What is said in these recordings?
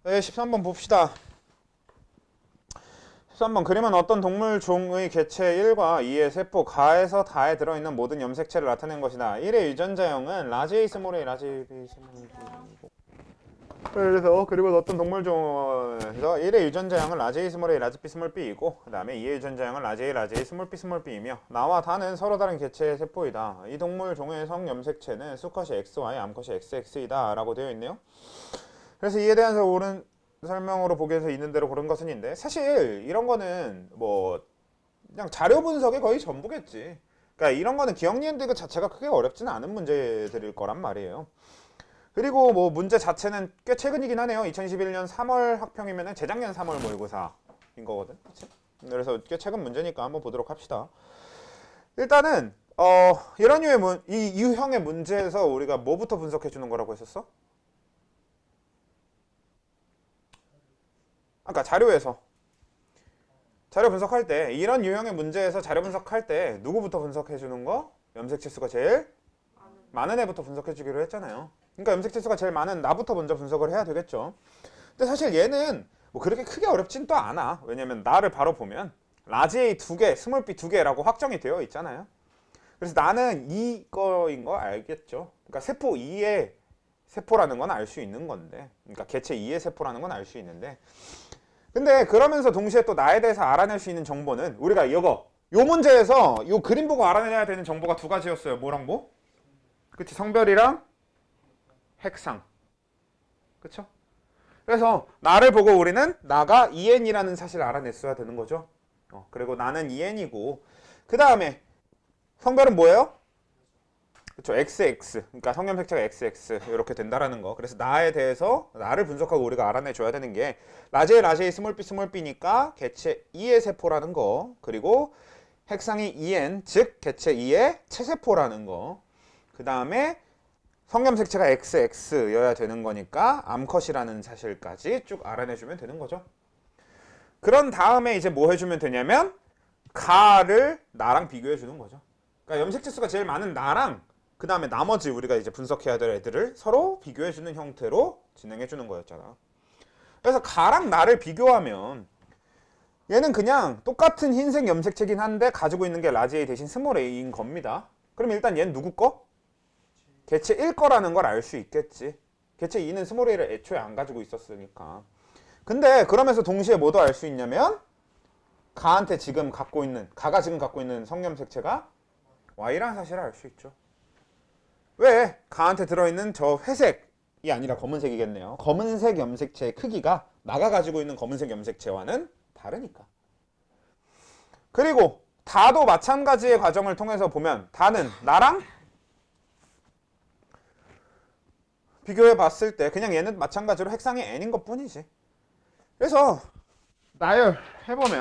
네, 13번 봅시다. 13번 그림은 어떤 동물 종의 개체 1과 2의 세포 가에서 다에 들어있는 모든 염색체를 나타낸 것이다. 1의 유전자형은 라지 A 스몰 A, 라지 B 스몰 B. 그래서 그림은 어떤 동물 종에서 1의 유전자형은 라지 A 스몰 A, 라지 B 스몰 B이고 그 다음에 2의 유전자형은 라지 A, 라지 A 스몰 B 스몰 B이며 나와 다는 서로 다른 개체의 세포이다. 이 동물 종의 성염색체는 수컷이 XY, 암컷이 XX이다 라고 되어 있네요. 그래서 이에 대한 옳은 설명으로 보기 위해서 있는 대로 고른 것은인데 사실 이런 거는 뭐 그냥 자료 분석이 거의 전부겠지. 그러니까 이런 거는 기억 니은들 그 자체가 크게 어렵지는 않은 문제들일 거란 말이에요. 그리고 뭐 문제 자체는 꽤 최근이긴 하네요. 2021년 3월 학평이면은 재작년 3월 모의고사인 거거든. 그치? 그래서 꽤 최근 문제니까 한번 보도록 합시다. 일단은 이런 이 유형의 문제에서 우리가 뭐부터 분석해 주는 거라고 했었어? 아까 자료에서 자료 분석할 때 이런 유형의 문제에서 자료 분석할 때 누구부터 분석해 주는 거? 염색체 수가 제일 많은 애부터 분석해 주기로 했잖아요. 그러니까 염색체 수가 제일 많은 나부터 먼저 분석을 해야 되겠죠. 근데 사실 얘는 뭐 그렇게 크게 어렵진 또 않아. 왜냐면 나를 바로 보면 라지 A 2개, 스몰 B 2개라고 확정이 되어 있잖아요. 그래서 나는 이거인 거 알겠죠. 그러니까 세포 2의 세포라는 건 알 수 있는 건데, 그러니까 개체 2의 세포라는 건 알 수 있는데, 근데 그러면서 동시에 또 나에 대해서 알아낼 수 있는 정보는 우리가 요 문제에서 요 그림 보고 알아내야 되는 정보가 두 가지였어요. 뭐랑 뭐? 그치, 성별이랑 핵상. 그쵸? 그래서 나를 보고 우리는 나가 EN이라는 사실을 알아냈어야 되는 거죠. 그리고 나는 EN이고 그 다음에 성별은 뭐예요? 그쵸, XX. 그러니까 성염색체가 XX 이렇게 된다라는 거. 그래서 나에 대해서 나를 분석하고 우리가 알아내줘야 되는 게 라제이 스몰 b 스몰 b니까 개체 2의 세포라는 거. 그리고 핵상이 EN 즉 개체 2의 체세포라는 거. 그 다음에 성염색체가 XX여야 되는 거니까 암컷이라는 사실까지 쭉 알아내주면 되는 거죠. 그런 다음에 이제 뭐 해주면 되냐면 가를 나랑 비교해 주는 거죠. 그러니까 염색체 수가 제일 많은 나랑 그 다음에 나머지 우리가 이제 분석해야 될 애들을 서로 비교해주는 형태로 진행해주는 거였잖아. 그래서 가랑 나를 비교하면 얘는 그냥 똑같은 흰색 염색체긴 한데 가지고 있는 게 라지 A 대신 스몰 a인 겁니다. 그럼 일단 얘는 누구 거? 개체 1 거라는 걸 알 수 있겠지. 개체 2는 스몰 a를 애초에 안 가지고 있었으니까. 근데 그러면서 동시에 뭐도 알 수 있냐면 가가 지금 갖고 있는 성염색체가 Y라는 사실을 알 수 있죠. 왜? 가한테 들어있는 저 회색이 아니라 검은색이겠네요. 검은색 염색체의 크기가 나가 가지고 있는 검은색 염색체와는 다르니까. 그리고 다도 마찬가지의 과정을 통해서 보면 다는 나랑 비교해 봤을 때 그냥 얘는 마찬가지로 핵상이 N인 것 뿐이지. 그래서 나열해보면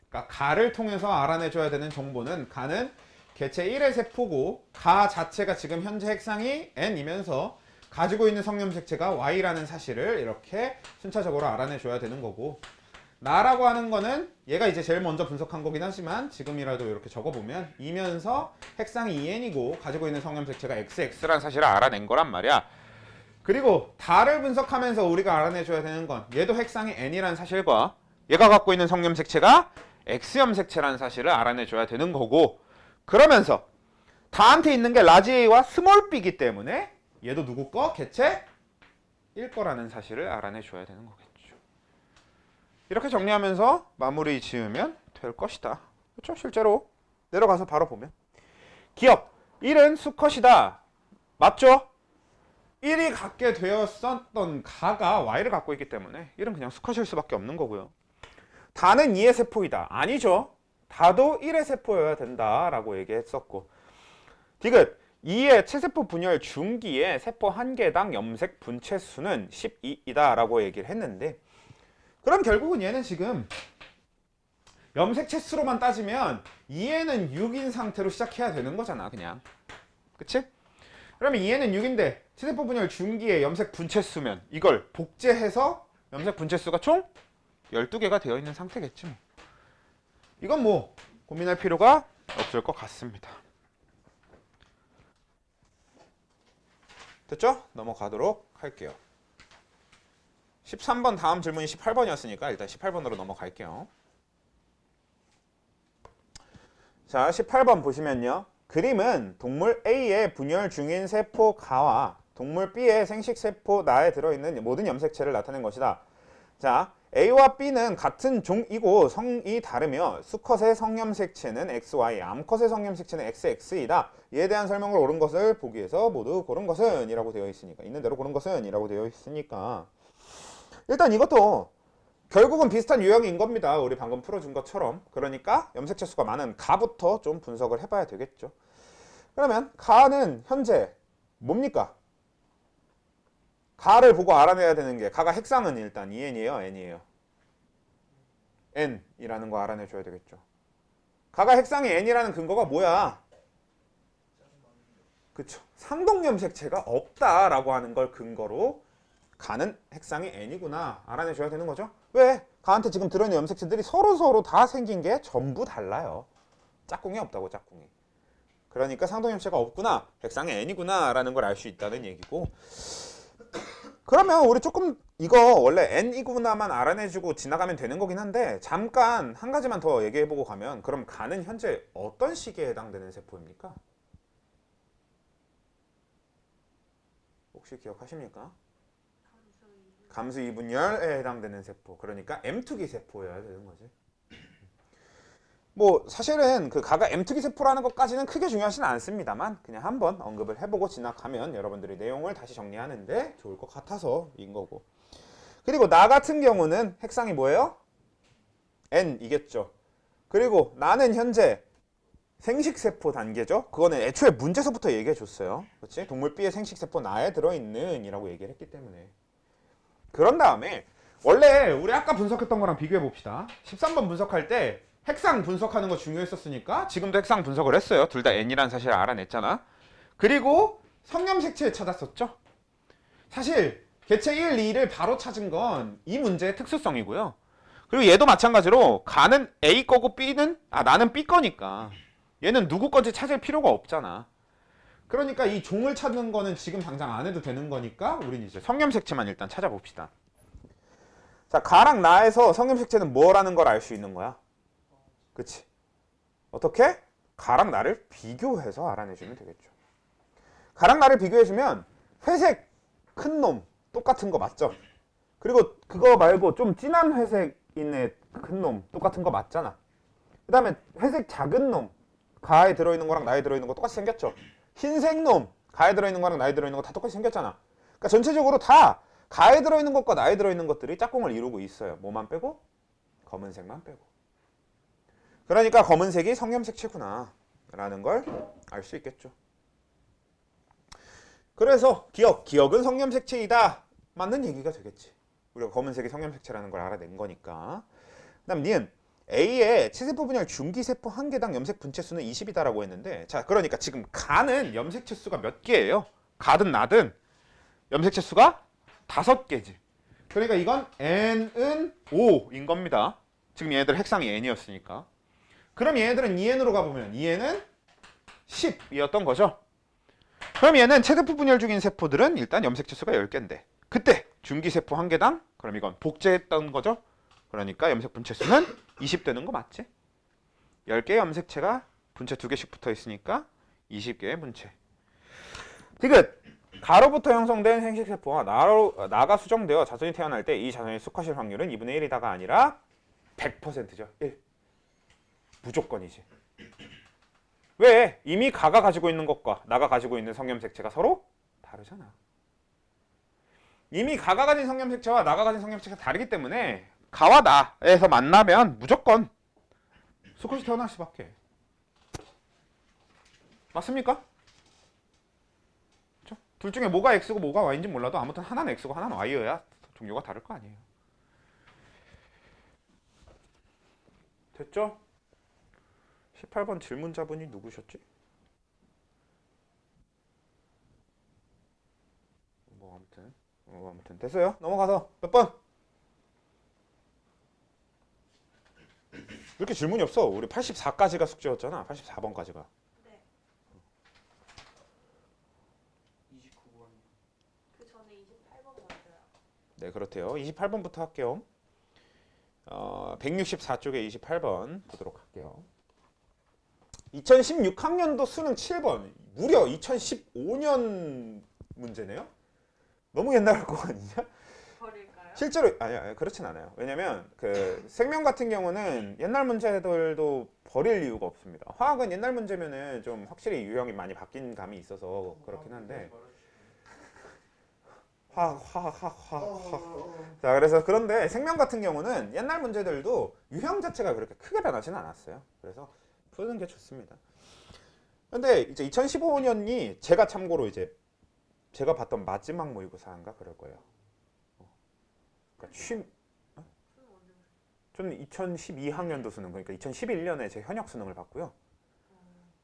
그러니까 가를 통해서 알아내줘야 되는 정보는 가는 개체 1의 세포고 가 자체가 지금 현재 핵상이 N이면서 가지고 있는 성염색체가 Y라는 사실을 이렇게 순차적으로 알아내줘야 되는 거고 나라고 하는 거는 얘가 이제 제일 먼저 분석한 거긴 하지만 지금이라도 이렇게 적어보면 이면서 핵상이 EN이고 가지고 있는 성염색체가 XX라는 사실을 알아낸 거란 말이야. 그리고 다를 분석하면서 우리가 알아내줘야 되는 건 얘도 핵상이 N이라는 사실과 얘가 갖고 있는 성염색체가 X염색체라는 사실을 알아내줘야 되는 거고 그러면서 다한테 있는 게 라지 A와 스몰 b이기 때문에 얘도 누구 거? 개체 1 거라는 사실을 알아내줘야 되는 거겠죠. 이렇게 정리하면서 마무리 지으면 될 것이다. 그렇죠? 실제로 내려가서 바로 보면 기억 1은 수컷이다. 맞죠? 1이 갖게 되었었던 가가 Y를 갖고 있기 때문에 1은 그냥 수컷일 수밖에 없는 거고요. 다는 2의 세포이다. 아니죠. 다도 1의 세포여야 된다라고 얘기했었고 디귿 2의 체세포 분열 중기의 세포 한 개당 염색 분체 수는 12이다 라고 얘기를 했는데 그럼 결국은 얘는 지금 염색체 수로만 따지면 2에는 6인 상태로 시작해야 되는 거잖아 그냥. 그치? 그러면 2에는 6인데 체세포 분열 중기의 염색 분체 수면 이걸 복제해서 염색 분체 수가 총 12개가 되어 있는 상태겠지 뭐. 이건 뭐 고민할 필요가 없을 것 같습니다. 됐죠? 넘어가도록 할게요. 13번 다음 질문이 18번이었으니까 일단 18번으로 넘어갈게요. 자, 18번 보시면요. 그림은 동물 A의 분열 중인 세포 가와 동물 B의 생식 세포 나에 들어있는 모든 염색체를 나타낸 것이다. 자, A와 B는 같은 종이고 성이 다르며 수컷의 성염색체는 XY, 암컷의 성염색체는 XX이다. 이에 대한 설명을 옳은 것을 보기 위해서 모두 고른 것은 이라고 되어 있으니까 있는 대로 고른 것은 이라고 되어 있으니까 일단 이것도 결국은 비슷한 유형인 겁니다. 우리 방금 풀어준 것처럼. 그러니까 염색체 수가 많은 가부터 좀 분석을 해봐야 되겠죠. 그러면 가는 현재 뭡니까? 가를 보고 알아내야 되는 게 가가 핵상은 일단 EN이에요, N이에요? N이라는 거 알아내줘야 되겠죠. 가가 핵상이 N이라는 근거가 뭐야? 그쵸. 상동염색체가 없다라고 하는 걸 근거로 가는 핵상이 N이구나 알아내줘야 되는 거죠. 왜? 가한테 지금 들어있는 염색체들이 서로 다 생긴 게 전부 달라요. 짝꿍이 없다고, 짝꿍이. 그러니까 상동염색체가 없구나, 핵상이 N이구나 라는 걸 알 수 있다는 얘기고, 그러면 우리 조금 이거 원래 N이구나만 알아내주고 지나가면 되는 거긴 한데 잠깐 한 가지만 더 얘기해보고 가면, 그럼 가는 현재 어떤 시기에 해당되는 세포입니까? 혹시 기억하십니까? 감수 이분열에 해당되는 세포. 그러니까 M투기 세포여야 되는 거지. 뭐 사실은 그 가가 M투기 세포라는 것까지는 크게 중요하지는 않습니다만 그냥 한번 언급을 해보고 지나가면 여러분들이 내용을 다시 정리하는데 좋을 것 같아서인 거고. 그리고 나 같은 경우는 핵상이 뭐예요? N이겠죠. 그리고 나는 현재 생식세포 단계죠. 그거는 애초에 문제서부터 얘기해 줬어요. 그렇지? 동물 B의 생식세포 나에 들어있는 이라고 얘기를 했기 때문에. 그런 다음에 원래 우리 아까 분석했던 거랑 비교해 봅시다. 13번 분석할 때 핵상 분석하는 거 중요했었으니까 지금도 핵상 분석을 했어요. 둘 다 N이라는 사실을 알아냈잖아. 그리고 성염색체 찾았었죠. 사실 개체 1, 2를 바로 찾은 건 이 문제의 특수성이고요. 그리고 얘도 마찬가지로 가는 A 거고 B는 나는 B 거니까 얘는 누구 건지 찾을 필요가 없잖아. 그러니까 이 종을 찾는 거는 지금 당장 안 해도 되는 거니까 우린 이제 성염색체만 일단 찾아봅시다. 자, 가랑 나에서 성염색체는 뭐라는 걸 알 수 있는 거야? 그치? 어떻게? 가랑 나를 비교해서 알아내주면 되겠죠. 가랑 나를 비교해주면 회색 큰 놈 똑같은 거 맞죠? 그리고 그거 말고 좀 진한 회색 있는 큰 놈 똑같은 거 맞잖아. 그 다음에 회색 작은 놈 가에 들어있는 거랑 나에 들어있는 거 똑같이 생겼죠? 흰색 놈 가에 들어있는 거랑 나에 들어있는 거 다 똑같이 생겼잖아. 그러니까 전체적으로 다 가에 들어있는 것과 나에 들어있는 것들이 짝꿍을 이루고 있어요. 뭐만 빼고? 검은색만 빼고. 그러니까 검은색이 성염색체구나 라는 걸 알 수 있겠죠. 그래서 기억은 성염색체이다 맞는 얘기가 되겠지. 우리가 검은색이 성염색체라는 걸 알아낸 거니까. 그 다음 니은 A의 치세포 분열 중기세포 한 개당 염색 분체수는 20이다라고 했는데, 자, 그러니까 지금 가는 염색체 수가 몇 개예요? 가든 나든 염색체 수가 5개지. 그러니까 이건 N은 5인 겁니다. 지금 얘네들 핵상이 N이었으니까. 그럼 얘네들은 2N으로 가보면 2N은 10이었던 거죠. 그럼 얘는 체세포 분열 중인 세포들은 일단 염색체 수가 10개인데 그때 중기세포 한 개당 그럼 이건 복제했던 거죠. 그러니까 염색 분체 수는 20 되는 거 맞지? 10개의 염색체가 분체 2개씩 붙어 있으니까 20개의 분체. 디귿! 가로부터 형성된 생식세포와 나가 수정되어 자손이 태어날 때 이 자손이 수컷일 확률은 2분의 1이다가 아니라 100%죠. 1. 무조건이지. 왜? 이미 가가 가지고 있는 것과 나가 가지고 있는 성염색체가 서로 다르잖아. 이미 가가 가진 성염색체와 나가 가진 성염색체가 다르기 때문에 가와 나에서 만나면 무조건 수컷이 태어날 수밖에. 맞습니까? 그렇죠? 둘 중에 뭐가 X고 뭐가 Y인지 몰라도 아무튼 하나는 X고 하나는 Y여야 종류가 다를 거 아니에요. 됐죠? 18번 질문자분이 누구셨지? 아무튼 됐어요. 넘어가서 몇 번? 왜 이렇게 질문이 없어? 우리 84까지가 숙제였잖아. 84번까지가. 네. 29번. 그 전에 28번 맞아요. 네, 그렇대요. 28번부터 할게요. 164쪽에 28번 보도록 할게요. 2016학년도 수능 7번. 무려 2015년 문제네요? 너무 옛날 거 아니냐? 버릴까요? 실제로 아니 그렇진 않아요. 왜냐면 그 생명 같은 경우는 옛날 문제들도 버릴 이유가 없습니다. 화학은 옛날 문제면은 좀 확실히 유형이 많이 바뀐 감이 있어서 그렇긴 한데 화학. 자, 그래서 그런데 생명 같은 경우는 옛날 문제들도 유형 자체가 그렇게 크게 변하지는 않았어요. 그래서 푸는 게 좋습니다. 근데 이제 2015년이 제가 참고로 이제 제가 봤던 마지막 모의고사인가 그럴 거예요. 그러니까 저는 2012학년도 수능, 그러니까 2011년에 제 현역 수능을 봤고요.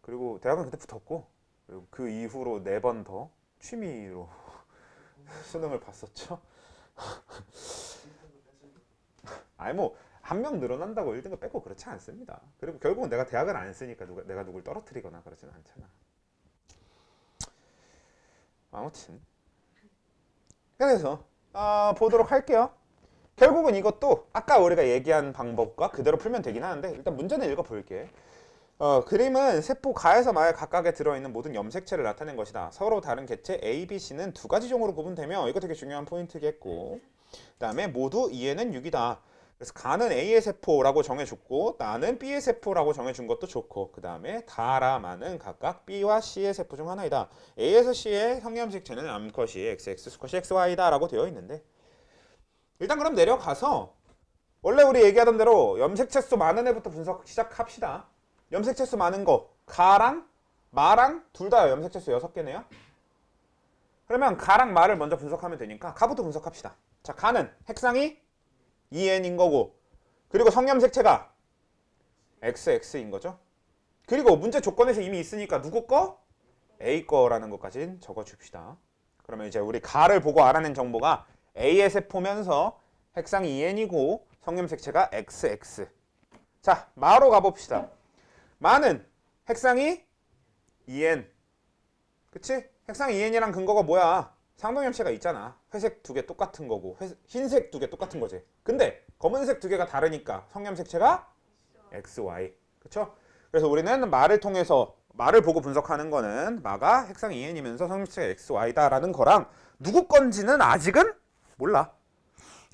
그리고 대학은 그때 붙었고, 그리고 그 이후로 4번 더 취미로 수능을 봤었죠. 아니 뭐 한 명 늘어난다고 1등급 뺏고 그렇지 않습니다. 그리고 결국은 내가 대학을 안 쓰니까 내가 누굴 떨어뜨리거나 그러진 않잖아. 아무튼 그래서 보도록 할게요. 결국은 이것도 아까 우리가 얘기한 방법과 그대로 풀면 되긴 하는데 일단 문제는 읽어볼게. 그림은 세포 가에서 마에 각각에 들어있는 모든 염색체를 나타낸 것이다. 서로 다른 개체 A, B, C는 두 가지 종으로 구분되며 이거 되게 중요한 포인트겠고, 그 다음에 모두 2에는 6이다. 그래서 가는 A의 세포라고 정해줬고 나는 B의 세포라고 정해준 것도 좋고, 그 다음에 다라, 마는 각각 B와 C의 세포 중 하나이다. A에서 C의 성염색체는 암컷이 XX, 수컷이 XY다 라고 되어 있는데, 일단 그럼 내려가서 원래 우리 얘기하던 대로 염색체 수 많은 애부터 분석 시작합시다. 염색체 수 많은 거 가랑 마랑 둘 다 염색체 수 6개네요. 그러면 가랑 마를 먼저 분석하면 되니까 가부터 분석합시다. 자, 가는 핵상이 2n인 거고, 그리고 성염색체가 XX인 거죠. 그리고 문제 조건에서 이미 있으니까 누구 거? A 거라는 것까지 적어줍시다. 그러면 이제 우리 가를 보고 알아낸 정보가 A의 세포면서 핵상이 2n이고 성염색체가 XX. 자, 마로 가봅시다. 마는 핵상이 2n. 그치? 핵상이 2n이란 근거가 뭐야? 상동염체가 있잖아. 회색 2개 똑같은 거고 흰색 2개 똑같은 거지. 근데 검은색 2개가 다르니까 성염색체가 XY. 그쵸? 그래서 우리는 마를 통해서 마를 보고 분석하는 거는 마가 핵상 2n이면서 성염색체가 XY다 라는 거랑 누구 건지는 아직은 몰라.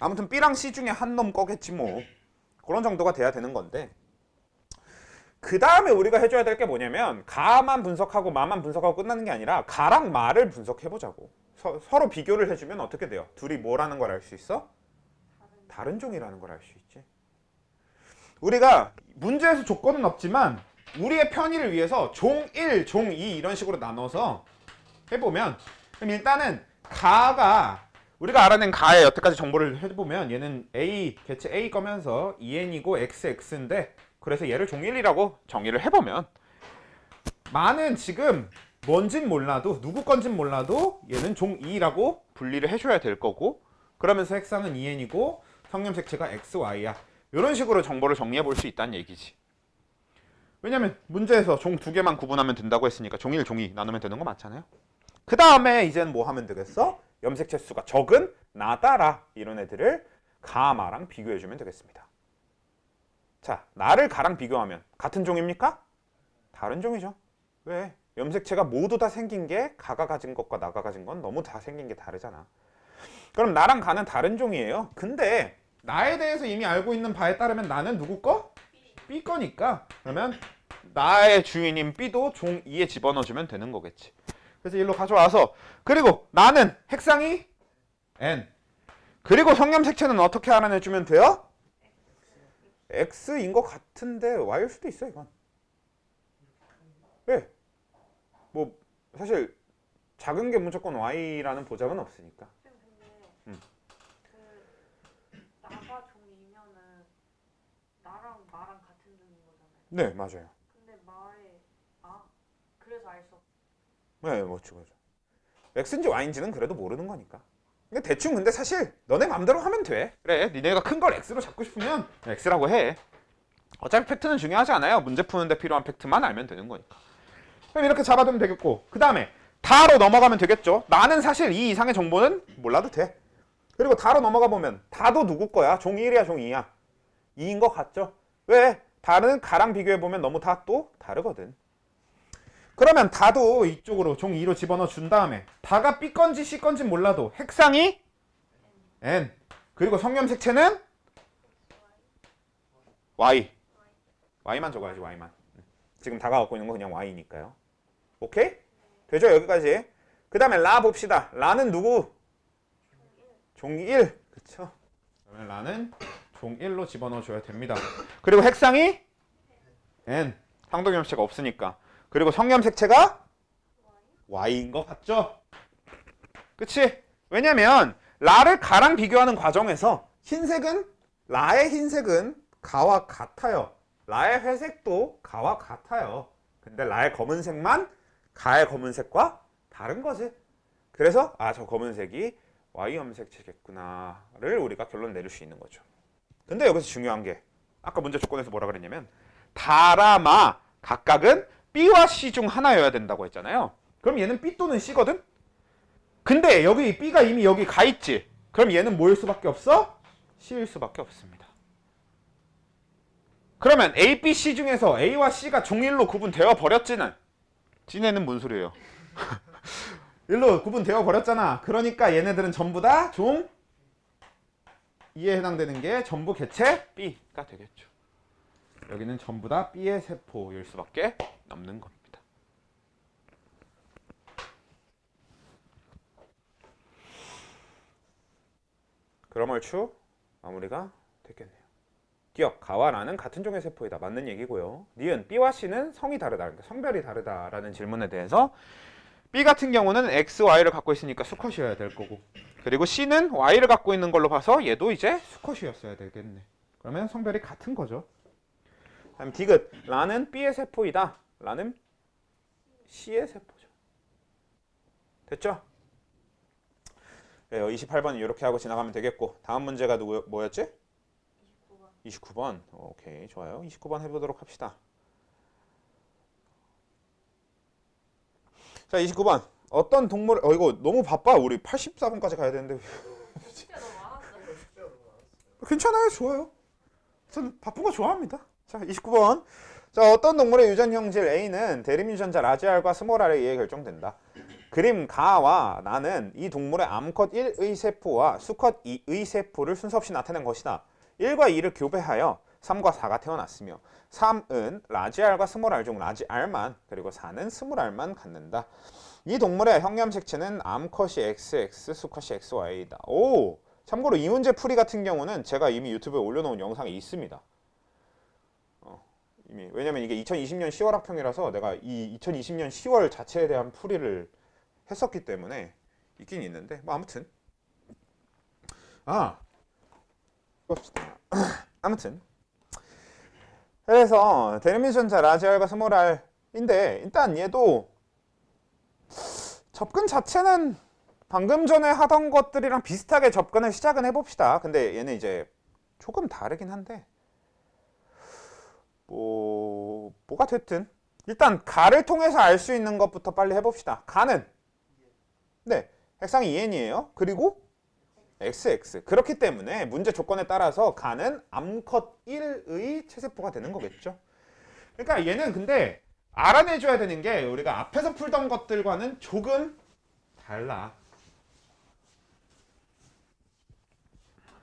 아무튼 B랑 C 중에 한 놈 거겠지 뭐. 그런 정도가 돼야 되는 건데, 그 다음에 우리가 해줘야 될 게 뭐냐면 가만 분석하고 마만 분석하고 끝나는 게 아니라 가랑 마를 분석해보자고. 서로 비교를 해주면 어떻게 돼요? 둘이 뭐라는 걸 알 수 있어? 다른 종이라는 걸 알 수 있지. 우리가 문제에서 조건은 없지만 우리의 편의를 위해서 종 1, 종 2 이런 식으로 나눠서 해보면, 그럼 일단은 가가 우리가 알아낸 가의 여태까지 정보를 해보면 얘는 A, 개체 A 거면서 2n이고 XX인데, 그래서 얘를 종 1이라고 정의를 해보면, 마는 지금 뭔진 몰라도 누구 건진 몰라도 얘는 종 2라고 분리를 해줘야 될 거고, 그러면서 핵상은 2n이고 성염색체가 XY야. 이런 식으로 정보를 정리해 볼 수 있다는 얘기지. 왜냐면 문제에서 종 2개만 구분하면 된다고 했으니까 종 1, 종 2 나누면 되는 거 맞잖아요. 그 다음에 이제는 뭐 하면 되겠어? 염색체 수가 적은 나다라 이런 애들을 가마랑 비교해주면 되겠습니다. 자, 나를 가랑 비교하면 같은 종입니까? 다른 종이죠. 왜? 염색체가 모두 다 생긴 게 가가 가진 것과 나가 가진 건 너무 다 생긴 게 다르잖아. 그럼 나랑 가는 다른 종이에요. 근데 나에 대해서 이미 알고 있는 바에 따르면 나는 누구 거? B 거니까, 그러면 나의 주인인 B도 종 2에 집어넣어주면 되는 거겠지. 그래서 일로 가져와서, 그리고 나는 핵상이 N, 그리고 성염색체는 어떻게 알아내주면 돼요? X인 것 같은데 Y일 수도 있어 이건. 왜? 뭐 사실 작은 게 무조건 Y라는 보장은 없으니까. 근데 그 나가 종이면은 나랑 마랑 같은 종인 거잖아요. 네, 맞아요. 근데 마에 그래서 알 수 없. 네, 뭐죠. X인지 Y인지는 그래도 모르는 거니까. 근데 대충 근데 사실 너네 맘대로 하면 돼. 그래, 니네가 큰 걸 X로 잡고 싶으면 X라고 해. 어차피 팩트는 중요하지 않아요. 문제 푸는데 필요한 팩트만 알면 되는 거니까. 그럼 이렇게 잡아두면 되겠고, 그 다음에 다로 넘어가면 되겠죠. 나는 사실 이 이상의 정보는 몰라도 돼. 그리고 다로 넘어가 보면 다도 누구 거야? 종 1이야, 종 2야? 2인 것 같죠? 왜? 다른 가랑 비교해 보면 너무 다 또 다르거든. 그러면 다도 이쪽으로 종 2로 집어넣어 준 다음에 다가 B 건지 C 건지 몰라도 핵상이 N 그리고 성염색체는 Y. Y만 적어야지, Y만. 지금 다가 갖고 있는 거 그냥 Y니까요. 오케이? 되죠? 여기까지. 그 다음에 라 봅시다. 라는 누구? 종 1. 그쵸? 그러면 라는 종 1로 집어넣어 줘야 됩니다. 그리고 핵상이 N. 상동염색체가 없으니까. 그리고 성염색체가 Y인 것 같죠? 그치? 왜냐면 라를 가랑 비교하는 과정에서 흰색은 라의 흰색은 가와 같아요. 라의 회색도 가와 같아요. 근데 라의 검은색만 가의 검은색과 다른 거지. 그래서 저 검은색이 Y 염색체겠구나를 우리가 결론 내릴 수 있는 거죠. 근데 여기서 중요한 게 아까 문제 조건에서 뭐라 그랬냐면 다라마 각각은 B와 C 중 하나여야 된다고 했잖아요. 그럼 얘는 B 또는 C거든? 근데 여기 B가 이미 여기 가 있지. 그럼 얘는 뭐일 수밖에 없어? C일 수밖에 없습니다. 그러면 A, B, C 중에서 A와 C가 종1로 구분되어 버렸지는 지네는 뭔 소리예요? 1로 구분되어 버렸잖아. 그러니까 얘네들은 전부 다 종 2에 해당되는 게 전부 개체 B가 되겠죠. 여기는 전부 다 B의 세포일 수밖에 없는 겁니다. 그럼 얼추 마무리가 됐겠네요. 기억, 가와 라는 같은 종의 세포이다. 맞는 얘기고요. 니은, B와 C는 성이 다르다. 그러니까 성별이 다르다라는 질문에 대해서 B 같은 경우는 X, Y를 갖고 있으니까 수컷이어야 될 거고 그리고 C는 Y를 갖고 있는 걸로 봐서 얘도 이제 수컷이었어야 되겠네. 그러면 성별이 같은 거죠. 다음 디귿, 라는 B의 세포이다. 라는 C의 세포죠. 됐죠? 네, 28번은 이렇게 하고 지나가면 되겠고 다음 문제가 뭐였지? 29번. 오케이, 좋아요. 29번 해보도록 합시다. 자, 29번. 어떤 동물, 이거 너무 바빠. 우리 84번까지 가야 되는데. 진짜 너무 많았어요. 괜찮아요. 좋아요. 저는 바쁜 거 좋아합니다. 자, 29번. 자, 어떤 동물의 유전 형질 A는 대립 유전자 라지 R과 스몰 R에 의해 결정된다. 그림 가와 나는 이 동물의 암컷 1의 세포와 수컷 2의 세포를 순서 없이 나타낸 것이다. 1과 2를 교배하여 3과 4가 태어났으며 3은 라지 R과 스몰 R 중 라지 R만 그리고 4는 스몰 R만 갖는다. 이 동물의 형염색체는 암컷이 XX, 수컷이 XY이다. 오! 참고로 이 문제 풀이 같은 경우는 제가 이미 유튜브에 올려놓은 영상이 있습니다. 이미 왜냐면 이게 2020년 10월 학평이라서 내가 이 2020년 10월 자체에 대한 풀이를 했었기 때문에 있긴 있는데 뭐 아무튼 아무튼 그래서 대립 유전자 라지 R과 스몰 R인데 일단 얘도 접근 자체는 방금 전에 하던 것들이랑 비슷하게 접근을 시작은 해봅시다. 근데 얘는 이제 조금 다르긴 한데 뭐가 됐든 일단 가를 통해서 알 수 있는 것부터 빨리 해봅시다. 가는 네 핵상이 2n이에요. 그리고 XX 그렇기 때문에 문제 조건에 따라서 가는 암컷 1의 체세포가 되는 거겠죠. 그러니까 얘는 근데 알아내줘야 되는 게 우리가 앞에서 풀던 것들과는 조금 달라.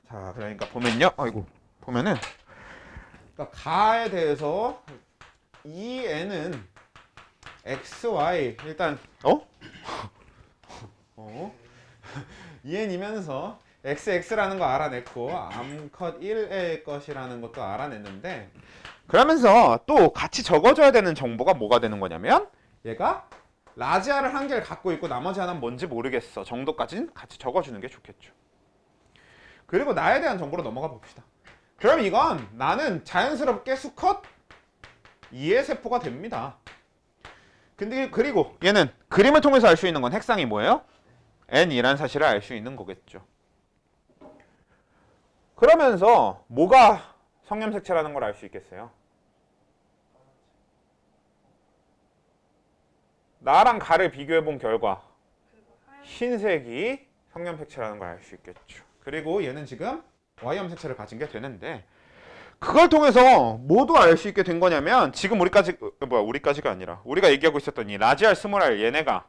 자, 그러니까 보면요. 보면은 그러니까 가에 대해서 이 n은 xy 일단 EN이면서 XX라는 거 알아냈고 암컷 1의 것이라는 것도 알아냈는데 그러면서 또 같이 적어줘야 되는 정보가 뭐가 되는 거냐면 얘가 라지아를 한 개를 갖고 있고 나머지 하나는 뭔지 모르겠어 정도까지는 같이 적어주는 게 좋겠죠. 그리고 나에 대한 정보로 넘어가 봅시다. 그럼 이건 나는 자연스럽게 수컷 2의 세포가 됩니다. 근데 그리고 얘는 그림을 통해서 알 수 있는 건 핵상이 뭐예요? N이란 사실을 알 수 있는 거겠죠. 그러면서 뭐가 성염색체라는 걸 알 수 있겠어요? 나랑 가를 비교해 본 결과 흰색이 성염색체라는 걸 알 수 있겠죠. 그리고 얘는 지금 y 염색체를 가진 게 되는데 그걸 통해서 뭐도 알 수 있게 된 거냐면 지금 우리까지가 아니라 우리가 얘기하고 있었던 이 라지 R 스몰 R 얘네가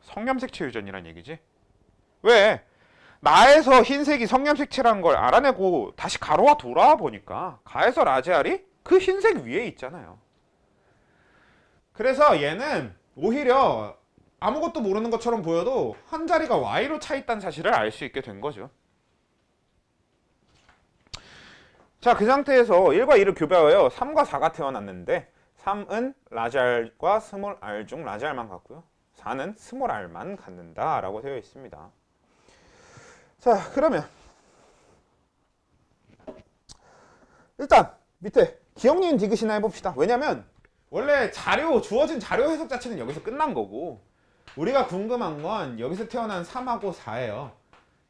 성염색체 유전이란 얘기지. 왜? 나에서 흰색이 성염색체라는 걸 알아내고 다시 가로와 돌아와 보니까 가에서 라지 R이 그 흰색 위에 있잖아요. 그래서 얘는 오히려 아무것도 모르는 것처럼 보여도 한 자리가 Y로 차 있다는 사실을 알 수 있게 된 거죠. 자, 그 상태에서 1과 2를 교배하여 3과 4가 태어났는데 3은 라지 R과 스몰 R 중 라지 R만 갖고요. 4는 스몰 R만 갖는다 라고 되어 있습니다. 자, 그러면 일단 밑에 기억, 니은, 디귿이나 해봅시다. 왜냐면 원래 주어진 자료 해석 자체는 여기서 끝난 거고 우리가 궁금한 건 여기서 태어난 3하고 4예요.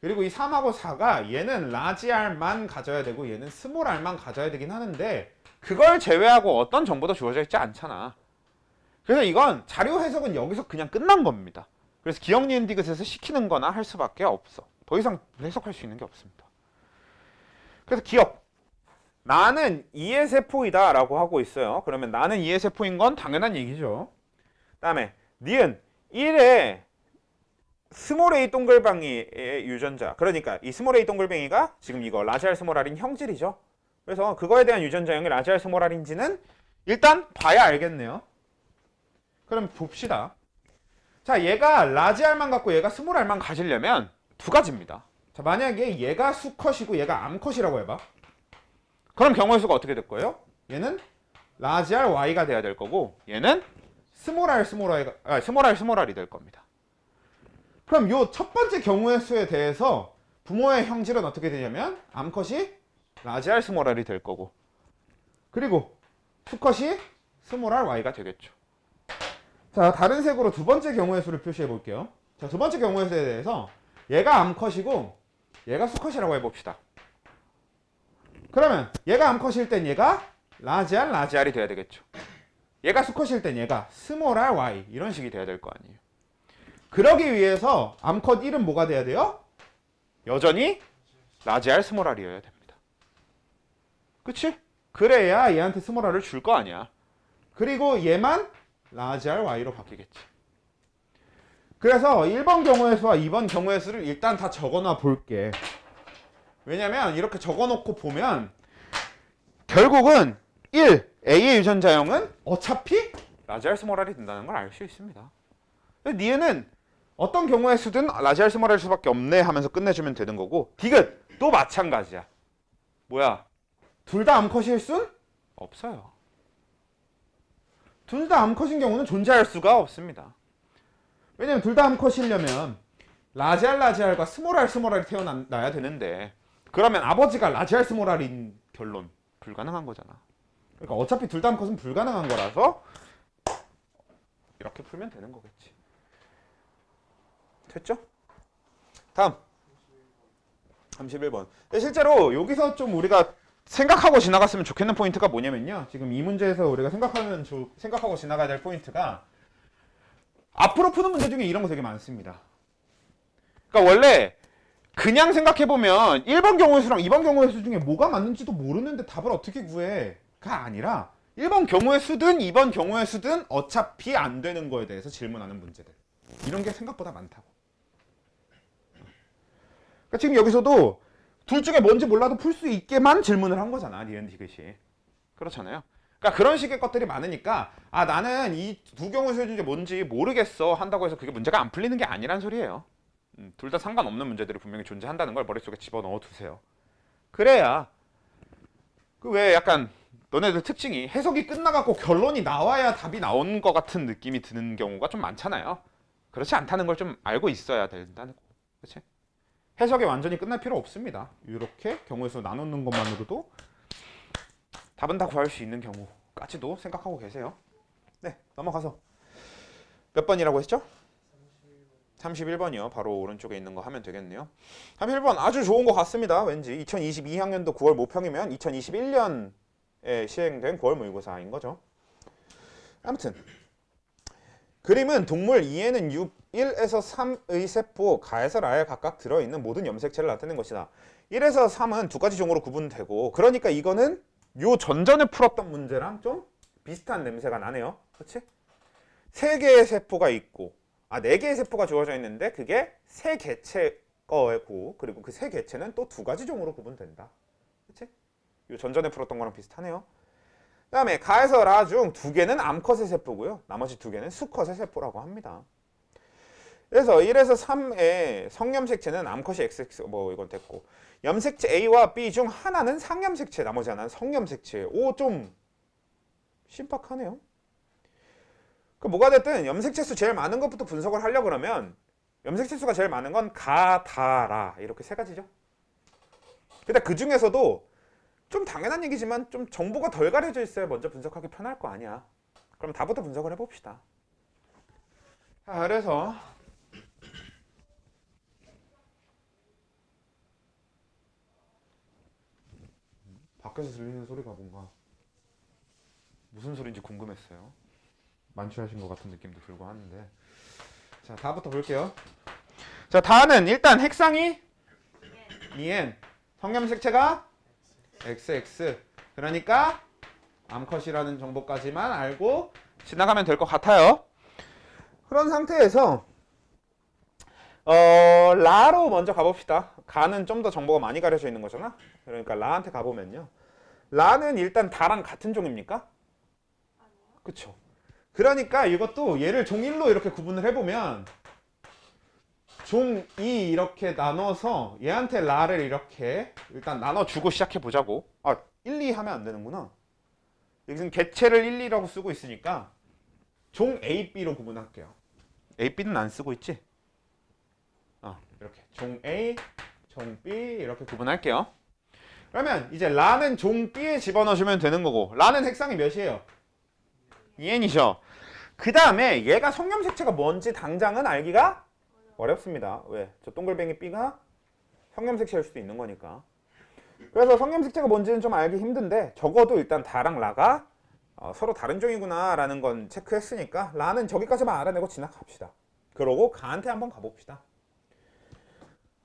그리고 이 3하고 4가 얘는 라지 R만 가져야 되고 얘는 스몰 R만 가져야 되긴 하는데 그걸 제외하고 어떤 정보도 주어져 있지 않잖아. 그래서 이건 자료 해석은 여기서 그냥 끝난 겁니다. 그래서 기억, 니은, 디귿에서 시키는 거나 할 수밖에 없어. 더 이상 해석할 수 있는 게 없습니다. 그래서 기억. 나는 2의 세포이다 라고 하고 있어요. 그러면 나는 2의 세포인 건 당연한 얘기죠. 그 다음에 니은 1의 스몰 a 동글뱅이의 유전자. 그러니까 이 스몰 a 동글뱅이가 지금 이거 라지 R 스몰 R인 형질이죠. 그래서 그거에 대한 유전자형이 라지 R 스몰 R인지는 일단 봐야 알겠네요. 그럼 봅시다. 자, 얘가 라지 R만 갖고 얘가 스몰 R만 가지려면 두 가지입니다. 자, 만약에 얘가 수컷이고 얘가 암컷이라고 해봐. 그럼 경우의 수가 어떻게 될 거예요? 얘는 라지 R Y가 돼야 될 거고 얘는 스몰 R 스몰 R이 될 겁니다. 그럼 요 첫 번째 경우의 수에 대해서 부모의 형질은 어떻게 되냐면 암컷이 라지 R 스몰 R이 될 거고 그리고 수컷이 스몰 R Y가 되겠죠. 자, 다른 색으로 두 번째 경우의 수를 표시해 볼게요. 자, 두 번째 경우의 수에 대해서 얘가 암컷이고 얘가 수컷이라고 해봅시다. 그러면 얘가 암컷일 땐 얘가 라지 R이 돼야 되겠죠. 얘가 수컷일 땐 얘가 스몰 R Y 이런 식이 돼야 될 거 아니에요. 그러기 위해서 암컷 1은 뭐가 돼야 돼요? 여전히 라지 R 스몰 R이어야 됩니다. 그치? 그래야 얘한테 스몰 R을 줄 거 아니야. 그리고 얘만 라지 R Y로 바뀌겠지. 그래서 1번 경우의 수와 2번 경우의 수를 일단 다 적어놔 볼게. 왜냐면 이렇게 적어놓고 보면 결국은 1, A의 유전자형은 어차피 라지 R 스몰 R이 된다는 걸 알 수 있습니다. 니은은 어떤 경우의 수든 라지 R 스몰 R일 수밖에 없네 하면서 끝내주면 되는 거고 디귿도 마찬가지야. 뭐야? 둘 다 암컷일 순? 없어요. 둘 다 암컷인 경우는 존재할 수가 없습니다. 왜냐면 둘 다 암컷이려면 라지 R과 스몰 R이 태어나야 되는데 그러면 아버지가 라지 R 스몰 R인 결론 불가능한 거잖아. 그러니까 어차피 둘 다 암컷은 불가능한 거라서 이렇게 풀면 되는 거겠지. 됐죠? 다음 31번. 실제로 여기서 좀 우리가 생각하고 지나갔으면 좋겠는 포인트가 뭐냐면요. 지금 이 문제에서 우리가 생각하고 지나가야 될 포인트가 앞으로 푸는 문제 중에 이런 거 되게 많습니다. 그러니까 원래 그냥 생각해보면 1번 경우의 수랑 2번 경우의 수 중에 뭐가 맞는지도 모르는데 답을 어떻게 구해?가 아니라 1번 경우의 수든 2번 경우의 수든 어차피 안 되는 거에 대해서 질문하는 문제들. 이런 게 생각보다 많다고. 그러니까 지금 여기서도 둘 중에 뭔지 몰라도 풀 수 있게만 질문을 한 거잖아. 니은 디귿이. 그렇잖아요. 그러니까 그런 식의 것들이 많으니까 아 나는 이 두 경우의 수 중에 뭔지 모르겠어 한다고 해서 그게 문제가 안 풀리는 게 아니란 소리예요. 둘 다 상관없는 문제들이 분명히 존재한다는 걸 머릿속에 집어넣어 두세요. 그래야 그 왜 약간 너네들 특징이 해석이 끝나갖고 결론이 나와야 답이 나온 것 같은 느낌이 드는 경우가 좀 많잖아요. 그렇지 않다는 걸 좀 알고 있어야 된다는 거. 그렇지? 해석이 완전히 끝날 필요 없습니다. 이렇게 경우의 수 나누는 것만으로도 답은 다 구할 수 있는 경우까지도 생각하고 계세요. 네, 넘어가서 몇 번이라고 했죠? 31번이요. 바로 오른쪽에 있는 거 하면 되겠네요. 31번 아주 좋은 것 같습니다. 왠지 2022학년도 9월 모평이면 2021년에 시행된 9월 모의고사인 거죠. 아무튼 그림은 동물 2에는 6, 1에서 3의 세포 가에서 라에 각각 들어있는 모든 염색체를 나타낸 것이다. 1에서 3은 두 가지 종으로 구분되고 그러니까 이거는 요 전전에 풀었던 문제랑 좀 비슷한 냄새가 나네요. 그렇지? 3개의 세포가 있고 네 개의 세포가 주어져 있는데 그게 세 개체 거고 그리고 그 세 개체는 또 두 가지 종으로 구분된다. 그렇지? 요 전전에 풀었던 거랑 비슷하네요. 그 다음에 가에서 라 중 2개는 암컷의 세포고요. 나머지 2개는 수컷의 세포라고 합니다. 그래서 1에서 3의 성염색체는 암컷이 XX 뭐 이건 됐고 염색체 A와 B 중 하나는 상염색체 나머지 하나는 성염색체. 오 좀 신박하네요. 그 뭐가 됐든 염색체 수 제일 많은 것부터 분석을 하려고 그러면 염색체 수가 제일 많은 건 가, 다, 라 이렇게 세 가지죠. 근데 그 중에서도 좀 당연한 얘기지만 좀 정보가 덜 가려져 있어야 먼저 분석하기 편할 거 아니야. 그럼 다부터 분석을 해봅시다. 자, 그래서 밖에서 들리는 소리가 뭔가 무슨 소리인지 궁금했어요. 만취하신 것 같은 느낌도 들고 하는데 자, 다부터 볼게요. 자, 다는 일단 핵상이 2n 성염색체가 XX 그러니까 암컷이라는 정보까지만 알고 지나가면 될 것 같아요. 그런 상태에서 라로 먼저 가봅시다. 가는 좀 더 정보가 많이 가려져 있는 거잖아. 그러니까 라한테 가보면요. 라는 일단 다랑 같은 종입니까? 그쵸. 그러니까 이것도 얘를 종 1로 이렇게 구분을 해보면 종 2 이렇게 나눠서 얘한테 라를 이렇게 일단 나눠주고 시작해보자고. 1, 2 하면 안 되는구나. 여기서는 개체를 1, 2라고 쓰고 있으니까 종 A, B로 구분할게요. A, B는 안 쓰고 있지? 이렇게 종 A, 종 B 이렇게 구분할게요. 그러면 이제 라는 종 B에 집어넣어주면 되는 거고 라는 핵상이 몇이에요? 2n이죠. 그 다음에 얘가 성염색체가 뭔지 당장은 알기가 어렵습니다. 왜? 저 동글뱅이 B가 성염색체일 수도 있는 거니까. 그래서 성염색체가 뭔지는 좀 알기 힘든데 적어도 일단 다랑 라가 서로 다른 종이구나 라는 건 체크했으니까 라는 저기까지만 알아내고 지나갑시다. 그러고 가한테 한번 가봅시다.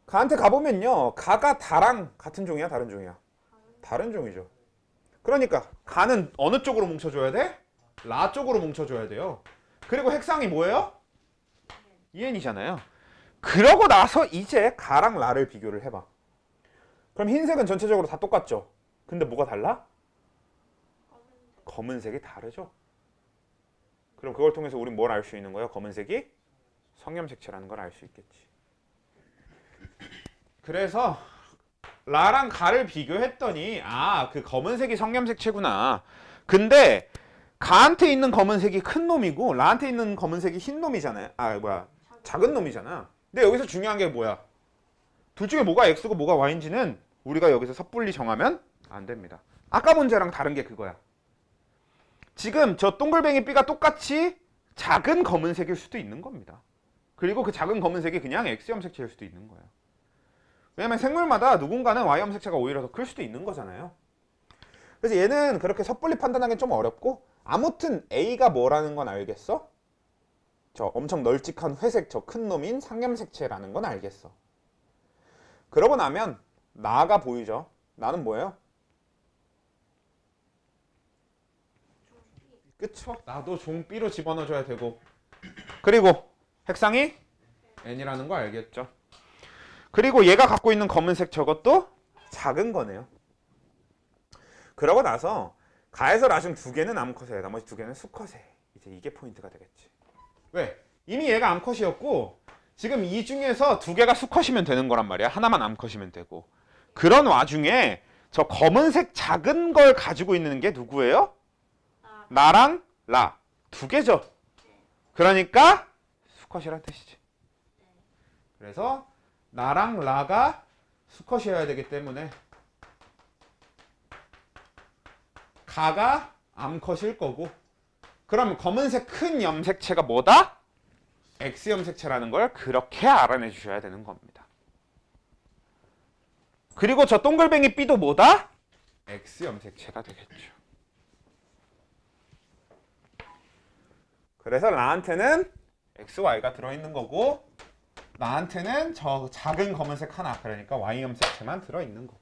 가한테 가보면요. 가가 다랑 같은 종이야? 다른 종이야? 다른 종이죠. 그러니까 가는 어느 쪽으로 뭉쳐줘야 돼? 라 쪽으로 뭉쳐줘야 돼요. 그리고 핵상이 뭐예요? 2n이잖아요. 그러고 나서 이제 가랑 라를 비교를 해봐. 그럼 흰색은 전체적으로 다 똑같죠? 근데 뭐가 달라? 검은색이 다르죠? 그럼 그걸 통해서 우린 뭘 알 수 있는 거예요? 검은색이 성염색체라는 걸 알 수 있겠지. 그래서 라랑 가를 비교했더니 그 검은색이 성염색체구나. 근데 가한테 있는 검은색이 큰 놈이고 라한테 있는 검은색이 흰 놈이잖아요. 작은 놈이잖아. 근데 여기서 중요한 게 뭐야? 둘 중에 뭐가 X고 뭐가 Y인지는 우리가 여기서 섣불리 정하면 안 됩니다. 아까 문제랑 다른 게 그거야. 지금 저 동글뱅이 B가 똑같이 작은 검은색일 수도 있는 겁니다. 그리고 그 작은 검은색이 그냥 X염색체일 수도 있는 거예요. 왜냐면 생물마다 누군가는 Y염색체가 오히려 더 클 수도 있는 거잖아요. 그래서 얘는 그렇게 섣불리 판단하기는 좀 어렵고 아무튼 A가 뭐라는 건 알겠어? 저 엄청 널찍한 회색 저 큰 놈인 상염색체라는 건 알겠어. 그러고 나면 나가 보이죠? 나는 뭐예요? 그쵸? 나도 종 B로 집어넣어줘야 되고 그리고 핵상이 N이라는 거 알겠죠? 그리고 얘가 갖고 있는 검은색 저것도 작은 거네요. 그러고 나서 가에서 라 중 2개는 암컷에 나머지 2개는 수컷에 이제 이게 포인트가 되겠지. 왜? 이미 얘가 암컷이었고 지금 이 중에서 2개가 수컷이면 되는 거란 말이야. 하나만 암컷이면 되고 그런 와중에 저 검은색 작은 걸 가지고 있는 게 누구예요? 나랑 라 2개죠. 그러니까 수컷이란 뜻이지. 그래서 나랑 라가 수컷이어야 되기 때문에 가가 암컷일 거고 그럼 검은색 큰 염색체가 뭐다? X염색체라는 걸 그렇게 알아내 주셔야 되는 겁니다. 그리고 저 동글뱅이 B도 뭐다? X염색체가 되겠죠. 그래서 나한테는 XY가 들어있는 거고 나한테는 저 작은 검은색 하나, 그러니까 Y 염색체만 들어있는 거고.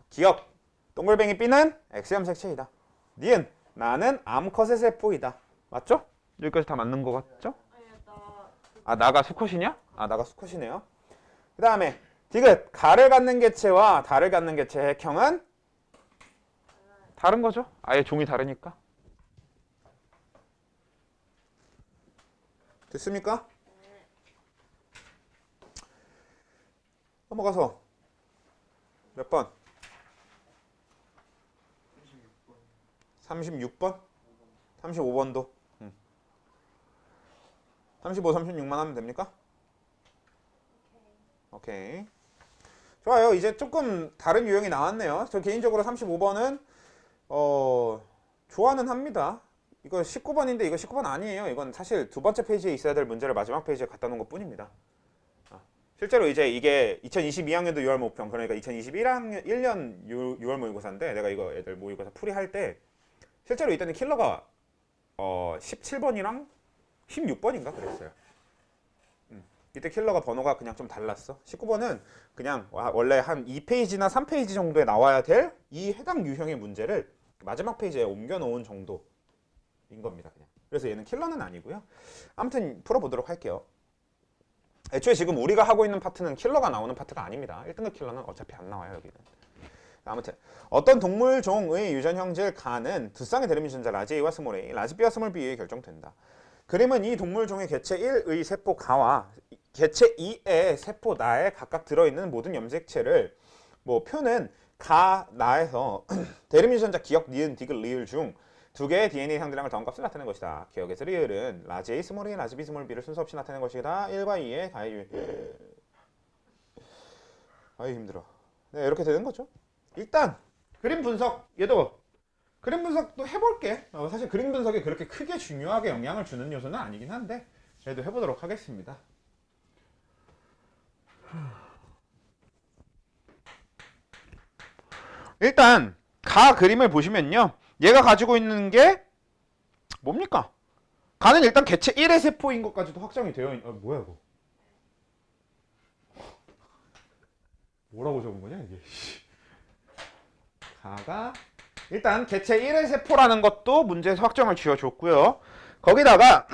기억, 동글뱅이 B는 X 염색체이다. 니은, 나는 암컷의 세포이다. 맞죠? 여기까지 다 맞는 거 같죠? 아니 나 아, 나가 수컷이냐? 아, 나가 수컷이네요. 그 다음에 디귿, 가를 갖는 개체와 달을 갖는 개체의 핵형은 다른 거죠. 아예 종이 다르니까. 됐습니까? 넘어가서 몇 번? 36번? 35번도 35, 36만 하면 됩니까? 오케이. 좋아요. 이제 조금 다른 유형이 나왔네요. 저 개인적으로 35번은 좋아는 합니다. 이거 19번인데 이거 19번 아니에요. 이건 사실 두 번째 페이지에 있어야 될 문제를 마지막 페이지에 갖다 놓은 것 뿐입니다. 실제로 이제 이게 2022학년도 6월 모평, 그러니까 2021학년 1년 6월 모의고사인데 내가 이거 애들 모의고사 풀이할 때 실제로 이때는 킬러가 17번이랑 16번인가 그랬어요. 이때 킬러가 번호가 그냥 좀 달랐어. 19번은 그냥 원래 한 2페이지나 3페이지 정도에 나와야 될 이 해당 유형의 문제를 마지막 페이지에 옮겨 놓은 정도인 겁니다. 그냥. 그래서 얘는 킬러는 아니고요. 아무튼 풀어보도록 할게요. 애초에 지금 우리가 하고 있는 파트는 킬러가 나오는 파트가 아닙니다. 1등급 킬러는 어차피 안 나와요, 여기는. 아무튼 어떤 동물 종의 유전 형질 가는 두 쌍의 대립 유전자 라지 A와 스몰 a, 라지 B와 스몰 B에 결정된다. 그림은 이 동물 종의 개체 1의 세포 가와 개체 2의 세포 나에 각각 들어있는 모든 염색체를 표는 가, 나에서 대립 유전자 기억, 니은, 디귿, 리을 중 두 개의 DNA 상대량을 더한 값을 나타내는 것이다. 기억에서 리을은 라지 A, 스몰 A, 라지 B, 스몰 B를 순서 없이 나타내는 것이다. 1과 2의 가해율. 아유 힘들어. 네, 이렇게 되는 거죠. 일단 그림 분석, 얘도 그림 분석도 해볼게. 사실 그림 분석이 그렇게 크게 중요하게 영향을 주는 요소는 아니긴 한데 그래도 해보도록 하겠습니다. 일단 가 그림을 보시면요, 얘가 가지고 있는 게 뭡니까? 가는 일단 개체 1의 세포인 것까지도 확정이 되어 있는. 뭐야 이거? 뭐라고 적은 거냐 이게? 가가 일단 개체 1의 세포라는 것도 문제에서 확정을 지어줬고요. 거기다가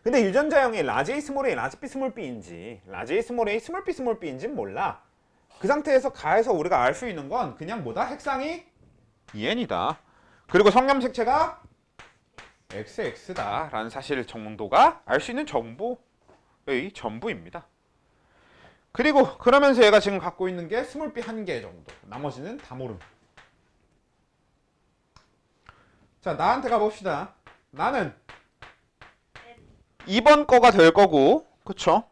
근데 유전자형이 라지 A 스몰 A, 라지 B 스몰 B인지 라지 A 스몰 A, 스몰 B 스몰 B인지는 몰라. 그 상태에서 가에서 우리가 알 수 있는 건 그냥 뭐다? 핵상이 EN이다. 그리고 성염색체가 XX 다라는 사실 정도가 알 수 있는 정보의 전부입니다. 그리고 그러면서 얘가 지금 갖고 있는 게 스몰 B 한 개 정도. 나머지는 다 모름. 자, 나한테 가봅시다. 나는 2번 거가 될 거고, 그쵸?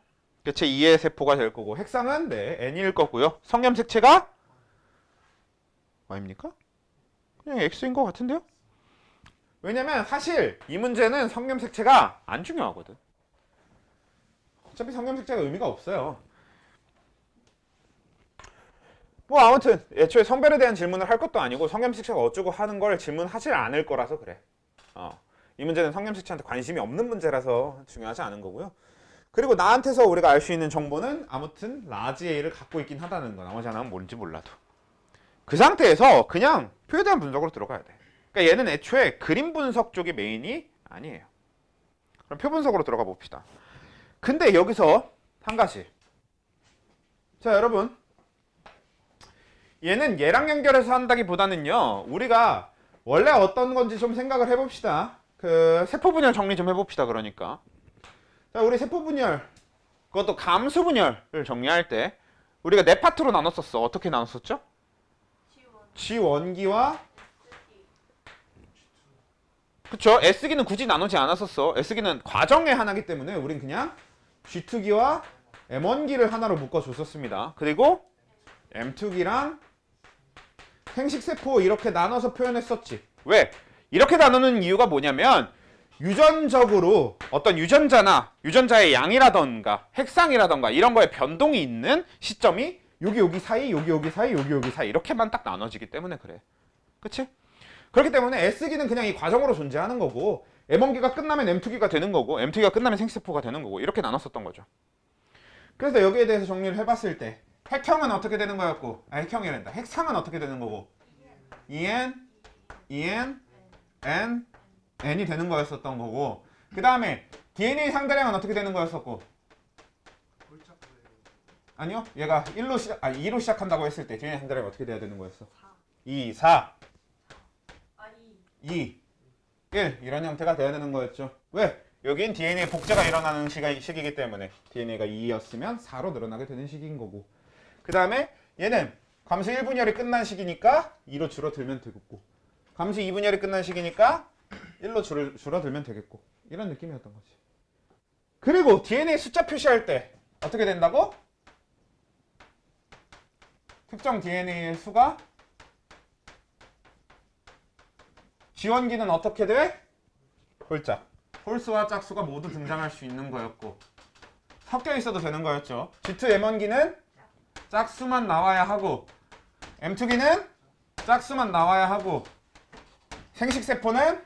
개체 2의 세포가 될 거고, 핵상은 네, N일 거고요. 성염색체가 Y입니까? 그냥 X인 것 같은데요? 왜냐면 사실 이 문제는 성염색체가 안 중요하거든. 어차피 성염색체가 의미가 없어요. 아무튼 애초에 성별에 대한 질문을 할 것도 아니고 성염색체가 어쩌고 하는 걸 질문하지 않을 거라서 그래. 이 문제는 성염색체한테 관심이 없는 문제라서 중요하지 않은 거고요. 그리고 나한테서 우리가 알 수 있는 정보는 아무튼 라지 A를 갖고 있긴 하다는 거. 나머지 하나는 뭔지 몰라도. 그 상태에서 그냥 표에 대한 분석으로 들어가야 돼. 그러니까 얘는 애초에 그림 분석 쪽이 메인이 아니에요. 그럼 표 분석으로 들어가 봅시다. 근데 여기서 한 가지. 자, 여러분. 얘는 얘랑 연결해서 한다기보다는요, 우리가 원래 어떤 건지 좀 생각을 해봅시다. 그 세포 분열 정리 좀 해봅시다. 그러니까 자, 우리 세포 분열, 그것도 감수 분열을 정리할 때 우리가 네 파트로 나눴었어. 어떻게 나눴었죠? G1기와 그쵸? S기는 굳이 나누지 않았었어. S기는 과정의 하나이기 때문에 우린 그냥 G2기와 M1기를 하나로 묶어줬었습니다. 그리고 M2기랑 생식세포 이렇게 나눠서 표현했었지. 왜? 이렇게 나누는 이유가 뭐냐면 유전적으로 어떤 유전자나 유전자의 양이라던가 핵상이라던가 이런 거에 변동이 있는 시점이 여기 사이, 여기 사이, 여기 사이 이렇게만 딱 나눠지기 때문에 그래. 그치? 그렇기 때문에 S기는 그냥 이 과정으로 존재하는 거고 M1기가 끝나면 M2기가 되는 거고 M2기가 끝나면 생세포가 되는 거고 이렇게 나눴었던 거죠. 그래서 여기에 대해서 정리를 해봤을 때 핵형은 어떻게 되는 거였고 핵형이란다. 핵상은 어떻게 되는 거고 EN, EN, N, N이 되는 거였었던 거고 그 다음에 DNA 상대량은 어떻게 되는 거였었고 아니요 얘가 2로 시작한다고 했을 때 DNA 상대량이 어떻게 돼야 되는 거였어? 2, 4 2, 1 이런 형태가 돼야 되는 거였죠. 왜? 여긴 DNA 복제가 일어나는 시기이기 때문에 DNA가 2였으면 4로 늘어나게 되는 시기인 거고 그 다음에 얘는 감수 1분열이 끝난 시기니까 2로 줄어들면 되겠고 감수 2분열이 끝난 시기니까 1로 줄어들면 되겠고 이런 느낌이었던 거지. 그리고 DNA 숫자 표시할 때 어떻게 된다고? 특정 DNA의 수가 지원기는 어떻게 돼? 홀짝. 홀수와 짝수가 모두 등장할 수 있는 거였고 섞여 있어도 되는 거였죠. G2M1기는 짝수만 나와야 하고 M2기는 짝수만 나와야 하고 생식세포는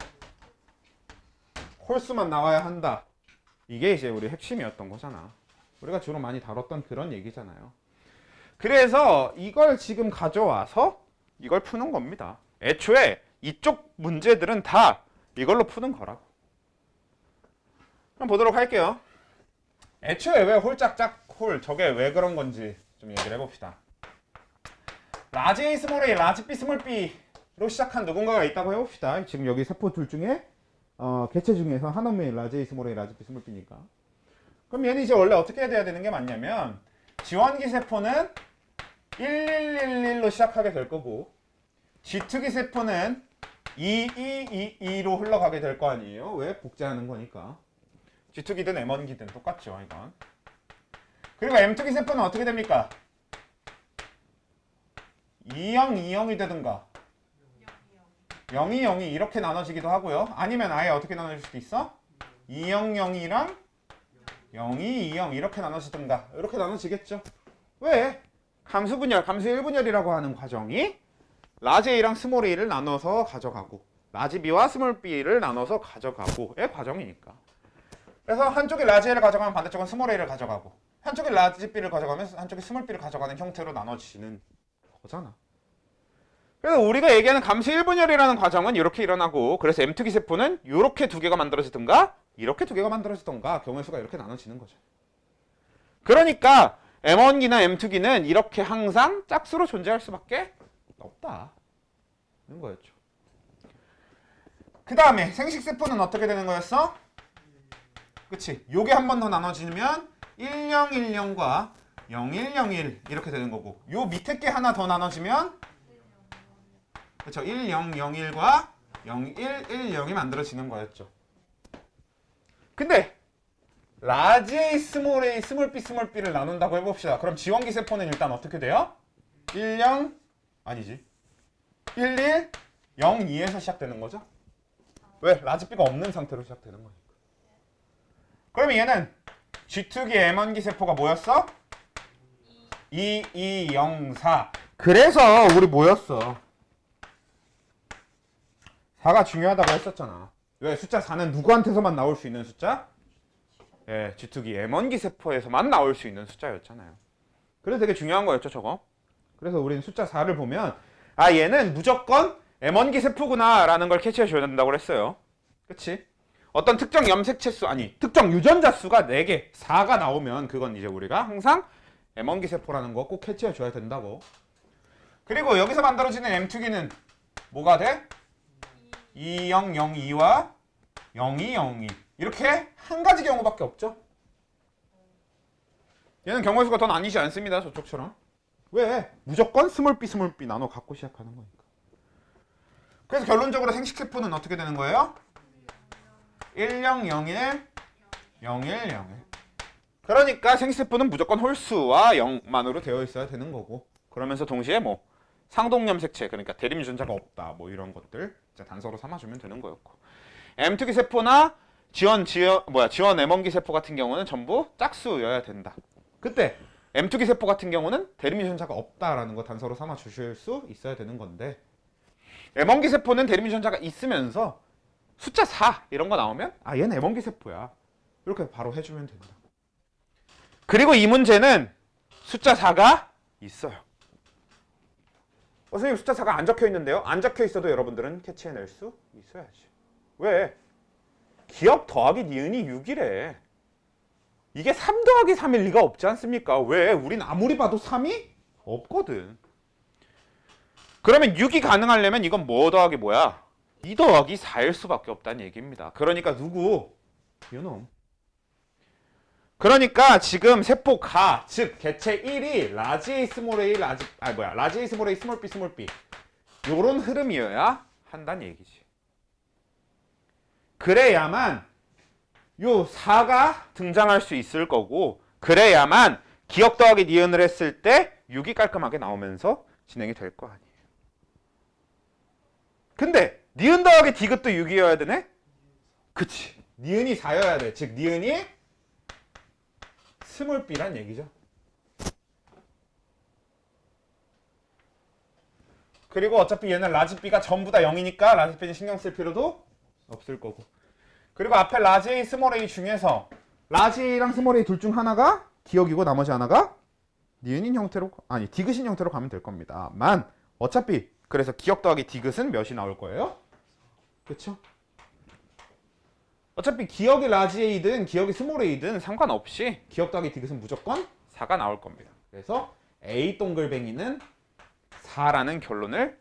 홀수만 나와야 한다. 이게 이제 우리 핵심이었던 거잖아. 우리가 주로 많이 다뤘던 그런 얘기잖아요. 그래서 이걸 지금 가져와서 이걸 푸는 겁니다. 애초에 이쪽 문제들은 다 이걸로 푸는 거라고. 그럼 보도록 할게요. 애초에 왜 홀짝짝 홀 저게 왜 그런 건지 좀 얘기를 해봅시다. 라지 A 스몰 A, 라지 B 스몰 B로 시작한 누군가가 있다고 해봅시다. 지금 여기 세포 둘 중에 개체 중에서 한 놈이 라지 A 스몰 A, 라지 B 스몰 B니까. 그럼 얘는 이제 원래 어떻게 돼야 되는 게 맞냐면 지원기 세포는 1111로 시작하게 될 거고 G2기 세포는 2222로 흘러가게 될 거 아니에요. 왜? 복제하는 거니까. G2기든 M1기든 똑같죠, 이건. 그리고 M2기 세포는 어떻게 됩니까? 2020이 되든가 020이 이렇게 나눠지기도 하고요. 아니면 아예 어떻게 나눠질 수도 있어? 200이랑 0220 이렇게 나눠지든가 이렇게 나눠지겠죠. 왜? 감수 1분열이라고 하는 과정이 라지 A랑 스몰 a를 나눠서 가져가고 라지 B와 스몰 b를 나눠서 가져가고의 과정이니까. 그래서 한쪽에 라지 A를 가져가면 반대쪽은 스몰 a를 가져가고 한쪽에 라지 B를 가져가면 한쪽에 스몰 b를 가져가는 형태로 나눠지는 거잖아. 그래서 우리가 얘기하는 감수 1분열이라는 과정은 이렇게 일어나고 그래서 M2기 세포는 이렇게 두 개가 만들어지든가 이렇게 두 개가 만들어지던가 경우의 수가 이렇게 나눠지는 거죠. 그러니까 M1기나 M2기는 이렇게 항상 짝수로 존재할 수밖에 없다는 거였죠. 그 다음에 생식세포는 어떻게 되는 거였어? 그치? 요게 한 번 더 나눠지면 1010과 0101 이렇게 되는 거고 요 밑에 게 하나 더 나눠지면 그쵸? 1001과 0110이 만들어지는 거였죠. 근데 라지 A, 스몰 A, 스몰 B, 스몰 B를 나눈다고 해봅시다. 그럼 지원기 세포는 일단 어떻게 돼요? 10 아니지 1102에서 시작되는 거죠. 왜? 라지 B가 없는 상태로 시작되는 거니까. 그러면 얘는 G2기 M1기 세포가 뭐였어? 2204. 그래서 우리 뭐였어? 4가 중요하다고 했었잖아. 왜? 숫자 4는 누구한테서만 나올 수 있는 숫자? 예, G2기 M1기 세포에서만 나올 수 있는 숫자였잖아요. 그래서 되게 중요한 거였죠, 저거. 그래서 우리는 숫자 4를 보면 아, 얘는 무조건 M1기 세포구나 라는 걸 캐치해 줘야 된다고 그랬어요. 그치? 어떤 특정 염색체 수, 아니 특정 유전자 수가 4개, 4가 나오면 그건 이제 우리가 항상 M1기 세포라는 거 꼭 캐치해 줘야 된다고. 그리고 여기서 만들어지는 M2기는 뭐가 돼? 2002와 0202 이렇게 한 가지 경우밖에 없죠. 얘는 경우의 수가 더 나뉘지 않습니다. 저쪽처럼. 왜? 무조건 스몰 B 나눠 갖고 시작하는 거니까. 그래서 결론적으로 생식세포는 어떻게 되는 거예요? 1001, 0101. 그러니까 생식세포는 무조건 홀수와 0만으로 되어 있어야 되는 거고 그러면서 동시에 뭐 상동염색체 그러니까 대림유전자가 없다 뭐 이런 것들 단서로 삼아주면 되는 거였고 M2기 세포나 지원 M1기 세포 같은 경우는 전부 짝수여야 된다. 그때 M2기 세포 같은 경우는 대림유전자가 없다라는 거 단서로 삼아 주실 수 있어야 되는 건데 M원기 세포는 대립 유전자가 있으면서 숫자 4 이런 거 나오면 아 얘는 M원기 세포야. 이렇게 바로 해주면 된다. 그리고 이 문제는 숫자 4가 있어요. 선생님 숫자 4가 안 적혀 있는데요? 안 적혀 있어도 여러분들은 캐치해낼 수 있어야지. 왜? 기억 더하기 니은이 6이래. 이게 3 더하기 3일 리가 없지 않습니까? 왜? 우린 아무리 봐도 3이 없거든. 그러면 6이 가능하려면 이건 뭐 더하기 뭐야? 2 더하기 4일 수밖에 없다는 얘기입니다. 그러니까 누구? 요놈. 그러니까 지금 세포 가, 즉 개체 1이 라지 A 스몰 A 라지 A 스몰 A 스몰 B 스몰 B 요런 흐름이어야 한다는 얘기지. 그래야만 요 4가 등장할 수 있을 거고 그래야만 기억 더하기 니은을 했을 때 6이 깔끔하게 나오면서 진행이 될 거 아니에요. 근데 니은 더하기 디귿도 6이어야 되네? 그치. 니은이 4여야 돼. 즉 니은이 스몰 b란 얘기죠. 그리고 어차피 얘는 라지 b가 전부 다 0이니까 라지 b는 신경 쓸 필요도 없을 거고. 그리고 앞에 라지 A, 스몰 a 중에서 라지 A랑 스몰 A 둘 중 하나가 기억이고 나머지 하나가 니은인 형태로 아니 디귿인 형태로 가면 될 겁니다. 만 어차피 그래서 기억 더하기 디귿은 몇이 나올 거예요? 그렇죠? 어차피 기억이 라지 A든 기억이 스몰 a든 상관없이 기억 더하기 디귿은 무조건 4가 나올 겁니다. 그래서 A 동글뱅이는 4라는 결론을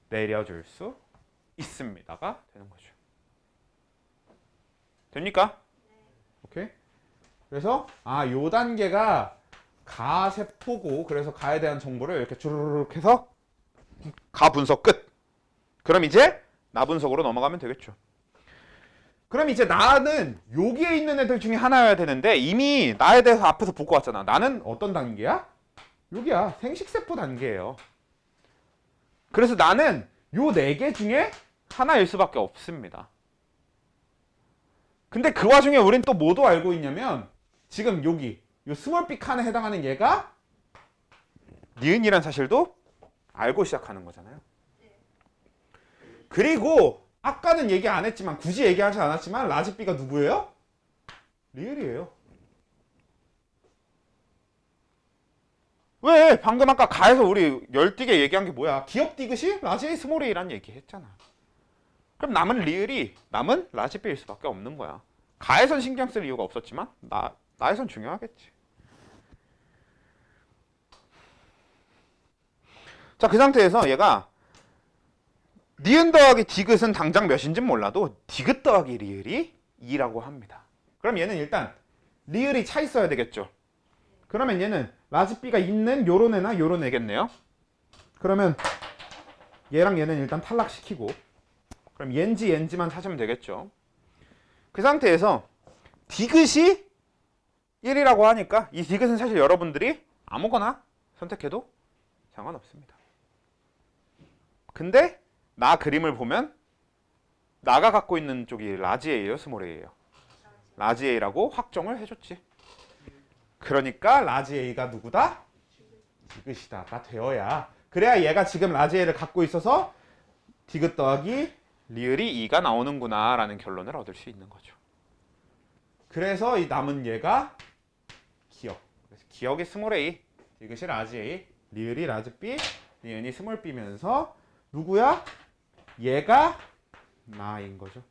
내려줄 수 있습니다가 되는 거죠. 됩니까? 오케이. 그래서 요 단계가 가세포고 그래서 가에 대한 정보를 이렇게 주르륵 해서 가 분석 끝. 그럼 이제 나 분석으로 넘어가면 되겠죠. 그럼 이제 나는 여기에 있는 애들 중에 하나여야 되는데 이미 나에 대해서 앞에서 보고 왔잖아. 나는 어떤 단계야? 여기야. 생식세포 단계예요. 그래서 나는 요 4개 중에 하나일 수밖에 없습니다. 근데 그 와중에 우린 또 뭐도 알고 있냐면 지금 여기 요 스몰 B 칸에 해당하는 얘가 니은이란 사실도 알고 시작하는 거잖아요. 그리고 아까는 얘기 안 했지만 굳이 얘기하지 않았지만 라지 B가 누구예요? 리을이에요. 왜? 방금 아까 가에서 우리 열띠게 얘기한 게 뭐야? 기억 디귿이 라지 A 스몰 A란 얘기 했잖아. 그럼 남은 리을이 남은 라지 B일 수밖에 없는 거야. 가에선 신경 쓸 이유가 없었지만 나에선 중요하겠지. 자, 그 상태에서 얘가 니은 더하기 디귿은 당장 몇인지 몰라도 디귿 더하기 리을이 2라고 합니다. 그럼 얘는 일단 리을이 차 있어야 되겠죠. 그러면 얘는 라지 B가 있는 요런 애나 요런 애겠네요. 그러면 얘랑 얘는 일단 탈락시키고 그럼 얘인지만 찾으면 되겠죠. 그 상태에서 디귿이 1이라고 하니까 이 디귿은 사실 여러분들이 아무거나 선택해도 상관없습니다. 근데 나 그림을 보면 나가 갖고 있는 쪽이 라지 A예요, 스몰 A예요? 라지 A라고 확정을 해줬지. 그러니까 라지 A가 누구다? 디귿이다가 되어야 그래야 얘가 지금 라지 A를 갖고 있어서 디귿 더하기 리을이 2가 나오는구나 라는 결론을 얻을 수 있는 거죠. 그래서 이 남은 얘가 기억. 그래서 기억이 스몰 A, 디귿이 라지 A, 리을이 라지 B, 니은이 스몰 B면서 누구야? 얘가 나인 거죠.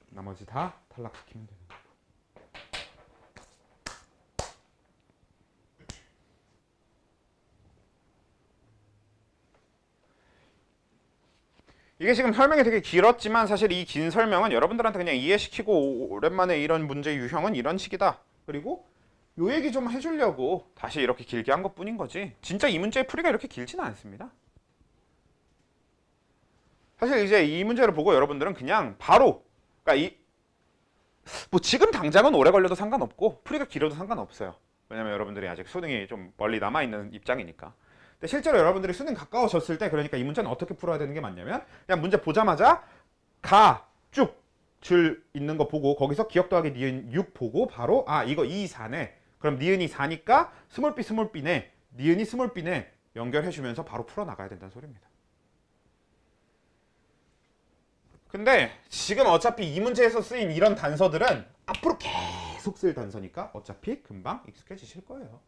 나머지 다 탈락시키면 되는 거고. 이게 지금 설명이 되게 길었지만 사실 이 긴 설명은 여러분들한테 그냥 이해시키고 오랜만에 이런 문제 유형은 이런 식이다. 그리고 요 얘기 좀 해주려고 다시 이렇게 길게 한 것뿐인 거지. 진짜 이 문제의 풀이가 이렇게 길지는 않습니다. 사실 이제 이 문제를 보고 여러분들은 그냥 바로 그러니까 뭐 지금 당장은 오래 걸려도 상관없고 풀이가 길어도 상관없어요. 왜냐면 여러분들이 아직 수능이 좀 멀리 남아있는 입장이니까. 근데 실제로 여러분들이 수능 가까워졌을 때 그러니까 이 문제는 어떻게 풀어야 되는 게 맞냐면 그냥 문제 보자마자 가 쭉 줄 있는 거 보고 거기서 기억 더하기 니은 6 보고 바로 이거 2, 4네. 그럼 니은이 4니까 스몰 B네. 니은이 스몰 B네. 연결해주면서 바로 풀어나가야 된다는 소리입니다. 근데 지금 어차피 이 문제에서 쓰인 이런 단서들은 앞으로 계속 쓸 단서니까 어차피 금방 익숙해지실 거예요.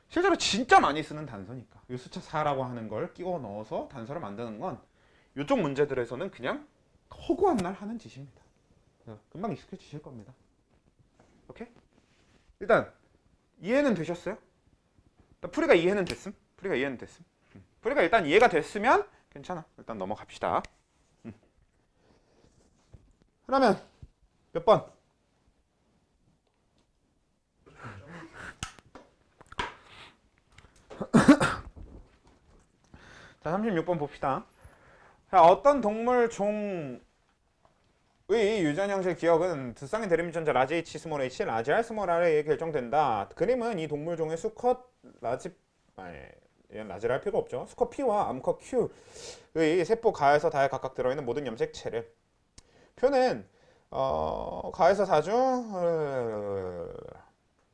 실제로 진짜 많이 쓰는 단서니까. 이 숫자 4라고 하는 걸 끼워 넣어서 단서를 만드는 건 이쪽 문제들에서는 그냥 허구한 날 하는 짓입니다. 금방 익숙해지실 겁니다. 오케이? 일단 이해는 되셨어요? 일단 풀이가 이해는 됐음? 풀이가 이해는 됐음? 풀이가 일단 이해가 됐으면 괜찮아. 일단 넘어갑시다. 그러면 몇 번? 자, 36번 봅시다. 자, 어떤 동물 종의 유전 형식 기억은 두 쌍의 대립유전자 라지 H, 스몰 h, 라지 R, 스몰 R에 의해 결정된다. 그림은 이 동물 종의 수컷 라지 얘는 라지를 할 필요가 없죠. 수컷 P와 암컷 Q의 세포 가에서 다에 각각 들어있는 모든 염색체를 표는 가에서 다 중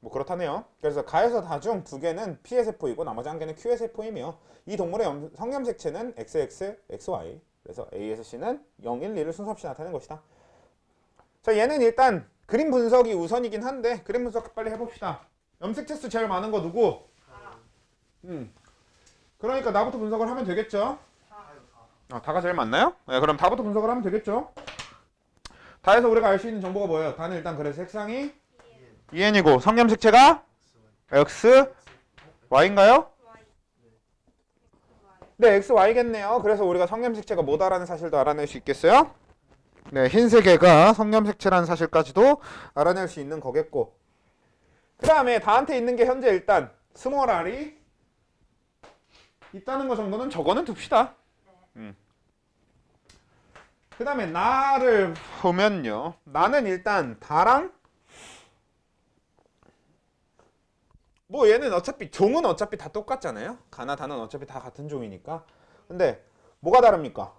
뭐 그렇다네요. 그래서 가에서 다 중 두 개는 P의 세포이고 나머지 한 개는 Q의 세포이며 이 동물의 성염색체는 XX, XY. 그래서 A에서 C는 0, 1, 2를 순서 없이 나타내는 것이다. 자, 얘는 일단 그림 분석이 우선이긴 한데 그림 분석 빨리 해봅시다. 염색체 수 제일 많은 거 누구? 그러니까 나부터 분석을 하면 되겠죠. 다가 제일 많나요? 네, 그럼 다부터 분석을 하면 되겠죠. 다에서 우리가 알 수 있는 정보가 뭐예요? 다는 일단 그래서 색상이 EN이고 성염색체가 X, Y인가요? 네, X, Y겠네요. 그래서 우리가 성염색체가 뭐다라는 사실도 알아낼 수 있겠어요? 네, 흰색 애가 성염색체라는 사실까지도 알아낼 수 있는 거겠고, 그 다음에 다한테 있는 게 현재 일단 스몰 r이 있다는 거 정도는 적어는 둡시다. 그 다음에 나를 보면요, 나는 일단 다랑 뭐 얘는 어차피 종은 어차피 다 똑같잖아요. 가나 다는 어차피 다 같은 종이니까. 근데 뭐가 다릅니까?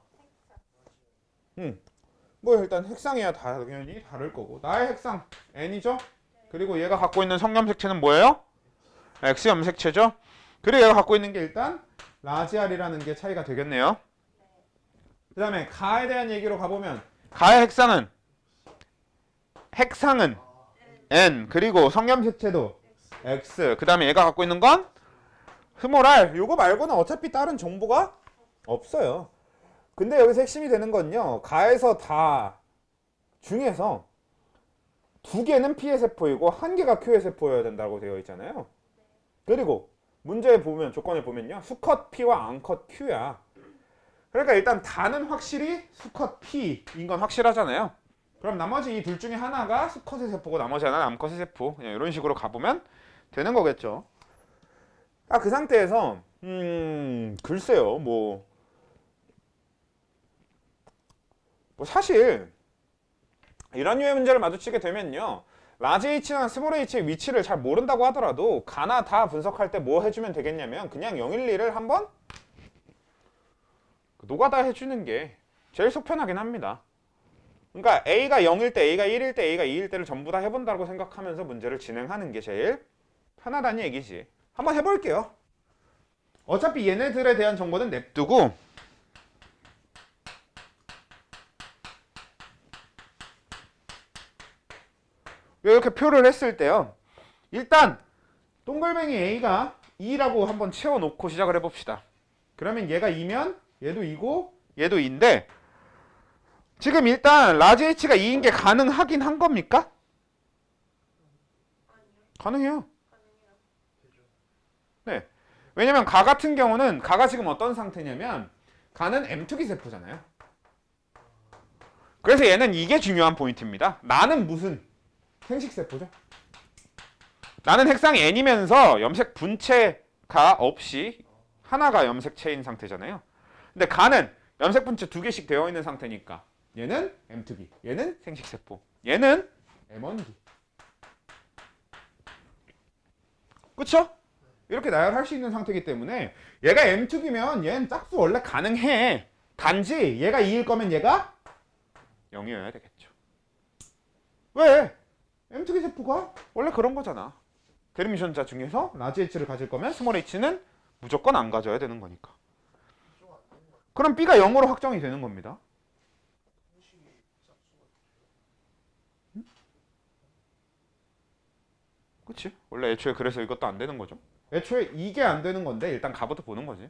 뭐 일단 핵상이야 당연히 다를 거고, 나의 핵상 N이죠. 그리고 얘가 갖고 있는 성염색체는 뭐예요? X 염색체죠. 그리고 얘가 갖고 있는 게 일단 라지 R이라는 게 차이가 되겠네요. 그 다음에 가에 대한 얘기로 가보면 가의 핵상은 N, 그리고 성염색체도 X, 그 다음에 얘가 갖고 있는 건 스몰 R. 요거 말고는 어차피 다른 정보가 없어요. 근데 여기서 핵심이 되는 건요, 가에서 다 중에서 두 개는 P의 세포이고 한 개가 Q의 세포여야 된다고 되어 있잖아요. 그리고 문제에 보면, 조건에 보면요, 수컷 P와 암컷 Q야. 그러니까 일단 다는 확실히 수컷 P인 건 확실하잖아요. 그럼 나머지 이 둘 중에 하나가 수컷의 세포고 나머지 하나는 암컷의 세포, 그냥 이런 식으로 가보면 되는 거겠죠. 그 상태에서 글쎄요, 뭐 사실 이런 류의 문제를 마주치게 되면요, 라지 H나 스몰 H의 위치를 잘 모른다고 하더라도 가나 다 분석할 때 뭐 해주면 되겠냐면 그냥 0, 1, 2를 한번 노가다 해주는 게 제일 속 편하긴 합니다. 그러니까 A가 0일 때, A가 1일 때, A가 2일 때를 전부 다 해본다고 생각하면서 문제를 진행하는 게 제일 편하다는 얘기지. 한번 해볼게요. 어차피 얘네들에 대한 정보는 냅두고 이렇게 표를 했을 때요, 일단 동글뱅이 A가 2라고 한번 채워놓고 시작을 해봅시다. 그러면 얘가 2면 얘도 2고 얘도 2인데 지금 일단 라지 H가 2인 게 가능하긴 한 겁니까? 가능해요. 네. 왜냐면 가 같은 경우는 가가 지금 어떤 상태냐면 가는 M2기 세포잖아요. 그래서 얘는 이게 중요한 포인트입니다. 나는 무슨 생식세포죠? 나는 핵상이 N이면서 염색 분체가 없이 하나가 염색체인 상태잖아요. 근데 가는 염색 분체 두 개씩 되어 있는 상태니까 얘는 M2기, 얘는 생식세포, 얘는 M1기. 그쵸? 이렇게 나열할 수 있는 상태이기 때문에 얘가 M2기면 얘는 짝수 원래 가능해. 단지 얘가 2일 거면 얘가 0이어야 되겠죠. 왜? M2기 세포가 원래 그런 거잖아. 대립유전자 중에서 라지 H를 가질 거면 스몰 H는 무조건 안 가져야 되는 거니까. 그럼 B가 0으로 확정이 되는 겁니다. 그치? 원래 애초에 그래서 이것도 안 되는 거죠. 애초에 이게 안 되는 건데 일단 가부터 보는 거지.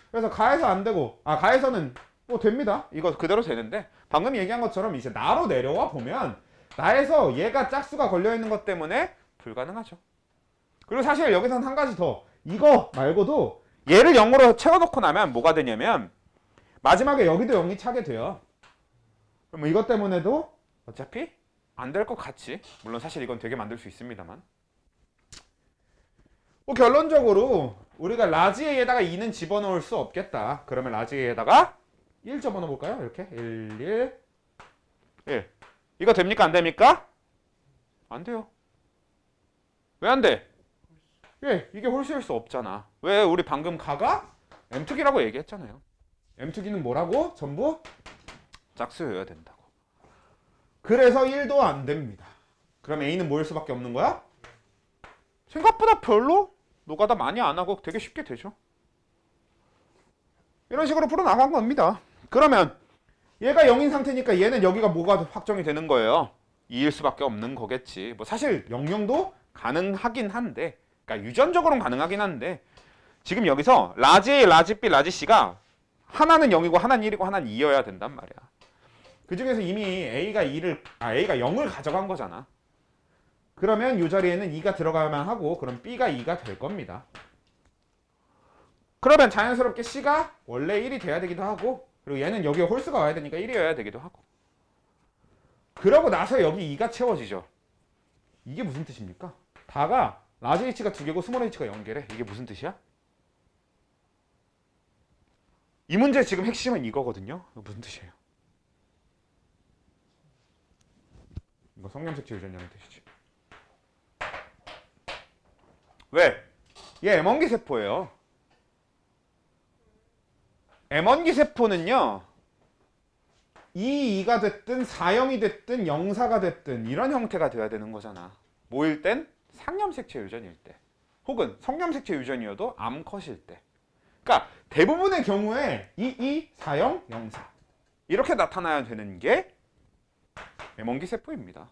그래서 가에서 안 되고 가에서는 뭐 됩니다. 이거 그대로 되는데 방금 얘기한 것처럼 이제 나로 내려와 보면 나에서 얘가 짝수가 걸려있는 것 때문에 불가능하죠. 그리고 사실 여기서는 한 가지 더 이거 말고도 얘를 0으로 채워놓고 나면 뭐가 되냐면 마지막에 여기도 0이 차게 돼요. 그럼 이것 때문에도 어차피 안 될 것 같지. 물론 사실 이건 되게 만들 수 있습니다만 뭐 결론적으로 우리가 라지 A에다가 2는 집어넣을 수 없겠다. 그러면 라지 A에다가 1 집어넣어 볼까요? 이렇게 1, 1 이거 됩니까? 안 됩니까? 안 돼요. 왜 안 돼? 예, 이게 홀수일 수 없잖아. 왜? 우리 방금 가가 M2기라고 얘기했잖아요. M2기는 뭐라고? 전부 짝수여야 된다고. 그래서 1도 안 됩니다. 그럼 A는 뭐일 수밖에 없는 거야? 생각보다 별로 노가다 많이 안 하고 되게 쉽게 되죠. 이런 식으로 풀어나간 겁니다. 그러면 얘가 0인 상태니까 얘는 여기가 뭐가 확정이 되는 거예요? 2일 수밖에 없는 거겠지. 뭐 사실 00도 가능하긴 한데 그러니까 유전적으로는 가능하긴 한데 지금 여기서 라지 A, 라지 B, 라지 C가 하나는 0이고 하나는 1이고 하나는 2여야 된단 말이야. 그 중에서 이미 A가 0을 가져간 거잖아. 그러면 이 자리에는 2가 들어가야만 하고 그럼 B가 2가 될 겁니다. 그러면 자연스럽게 C가 원래 1이 돼야 되기도 하고 그리고 얘는 여기에 홀수가 와야 되니까 1이어야 되기도 하고 그러고 나서 여기 2가 채워지죠. 이게 무슨 뜻입니까? 다가 라지 H가 2개고 스몰 h가 0개래. 이게 무슨 뜻이야? 이 문제 지금 핵심은 이거거든요. 이거 무슨 뜻이에요? 이거 성념색채 유전이라는 뜻이지. 왜? 얘 M1기 세포예요. M1기 세포는요. 2가 됐든 4형이 됐든 0사가 됐든 이런 형태가 돼야 되는 거잖아. 뭐일 땐 상념색채 유전일 때 혹은 성념색채 유전이어도 암컷일 때 그러니까 대부분의 경우에 22, 4형, 04 이렇게 나타나야 되는 게 M1기 세포입니다.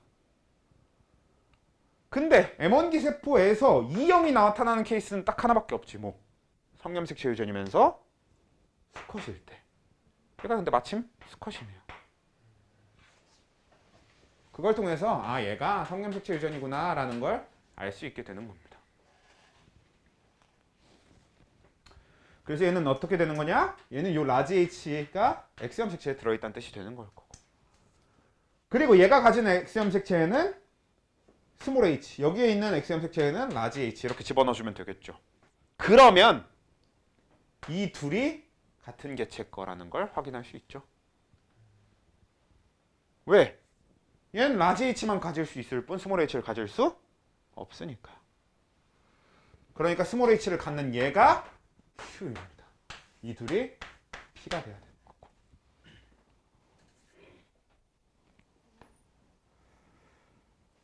근데 M1기 세포에서 2형이 나타나는 케이스는 딱 하나밖에 없지 뭐 성념색채 유전이면서 수컷일 때 얘가 근데 마침 수컷이네요. 그걸 통해서 얘가 성념색채 유전이구나 라는 걸 알 수 있게 되는 겁니다. 그래서 얘는 어떻게 되는 거냐? 얘는 요 라지 H가 X형 색채에 들어있다는 뜻이 되는 걸 거고 그리고 얘가 가진 X형 색채에는 스몰 h 여기에 있는 X형 색채에는 라지 H 이렇게 집어넣어주면 되겠죠. 그러면 이 둘이 같은 개체 거라는 걸 확인할 수 있죠. 왜? 얘는 라지 H만 가질 수 있을 뿐 스몰 h를 가질 수 없으니까. 그러니까 스몰 h를 갖는 얘가 Q입니다. 이 둘이 P가 돼야 되는 거고.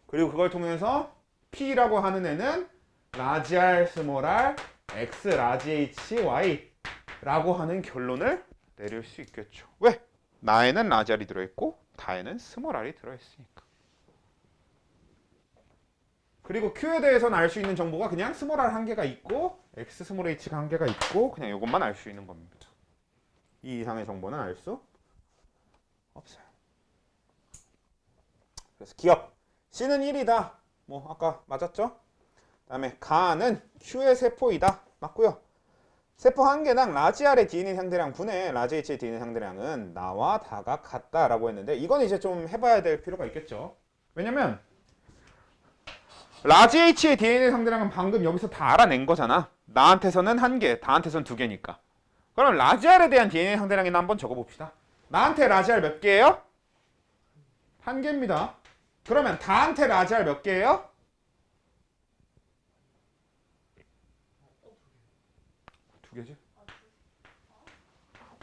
그리고 그걸 통해서 P라고 하는 애는 라지 R, 스몰 r, X, 라지 H, Y 라고 하는 결론을 내릴 수 있겠죠. 왜? 나에는 라지 R이 들어있고 다에는 스몰 r이 들어있으니까. 그리고 Q에 대해서는 알 수 있는 정보가 그냥 스몰 r 한 개가 있고 X 스몰 h가 한 개가 있고 그냥 이것만 알 수 있는 겁니다. 이 이상의 정보는 알 수 없어요. 그래서 기억 C는 1이다. 뭐 아까 맞았죠? 그다음에 가는 Q의 세포이다. 맞고요. 세포 한 개당 라지 R의 DNA 상대량 분의 라지 H의 DNA 상대량은 나와 다가 같다라고 했는데 이건 이제 좀 해봐야 될 필요가 있겠죠. 왜냐면 라지 H의 DNA 상대량은 방금 여기서 다 알아낸 거잖아. 나한테서는 한 개, 다한테서는 두 개니까. 그럼 라지 R에 대한 DNA 상대량이나 한번 적어봅시다. 나한테 라지 R 몇 개예요? 한 개입니다. 그러면 다한테 라지 R 몇 개예요? 두 개지.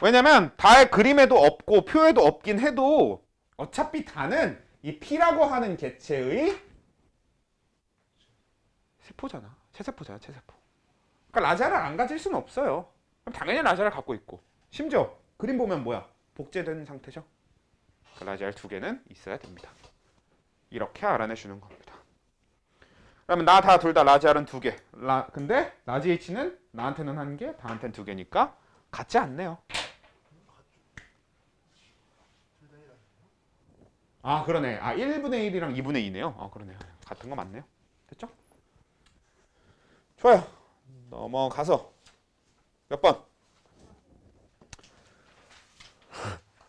왜냐면 다의 그림에도 없고 표에도 없긴 해도 어차피 다는 이 P라고 하는 개체의 세포잖아. 체세포잖아, 체세포. 그러니까 라지 R을 안 가질 수는 없어요. 그럼 당연히 라지 R을 갖고 있고 심지어 그림 보면 뭐야? 복제된 상태죠. 그 라지 R 두 개는 있어야 됩니다. 이렇게 알아내 주는 겁니다. 그러면 나 다 둘 다 라지 R은 두 개. 근데 라지 H는 나한테는 한 개, 다한테는 두 개니까 같지 않네요. 아 그러네. 아 1분의 1이랑 2분의 2네요. 아 그러네요. 같은 거 맞네요. 됐죠? 좋아요. 넘어가서 몇 번?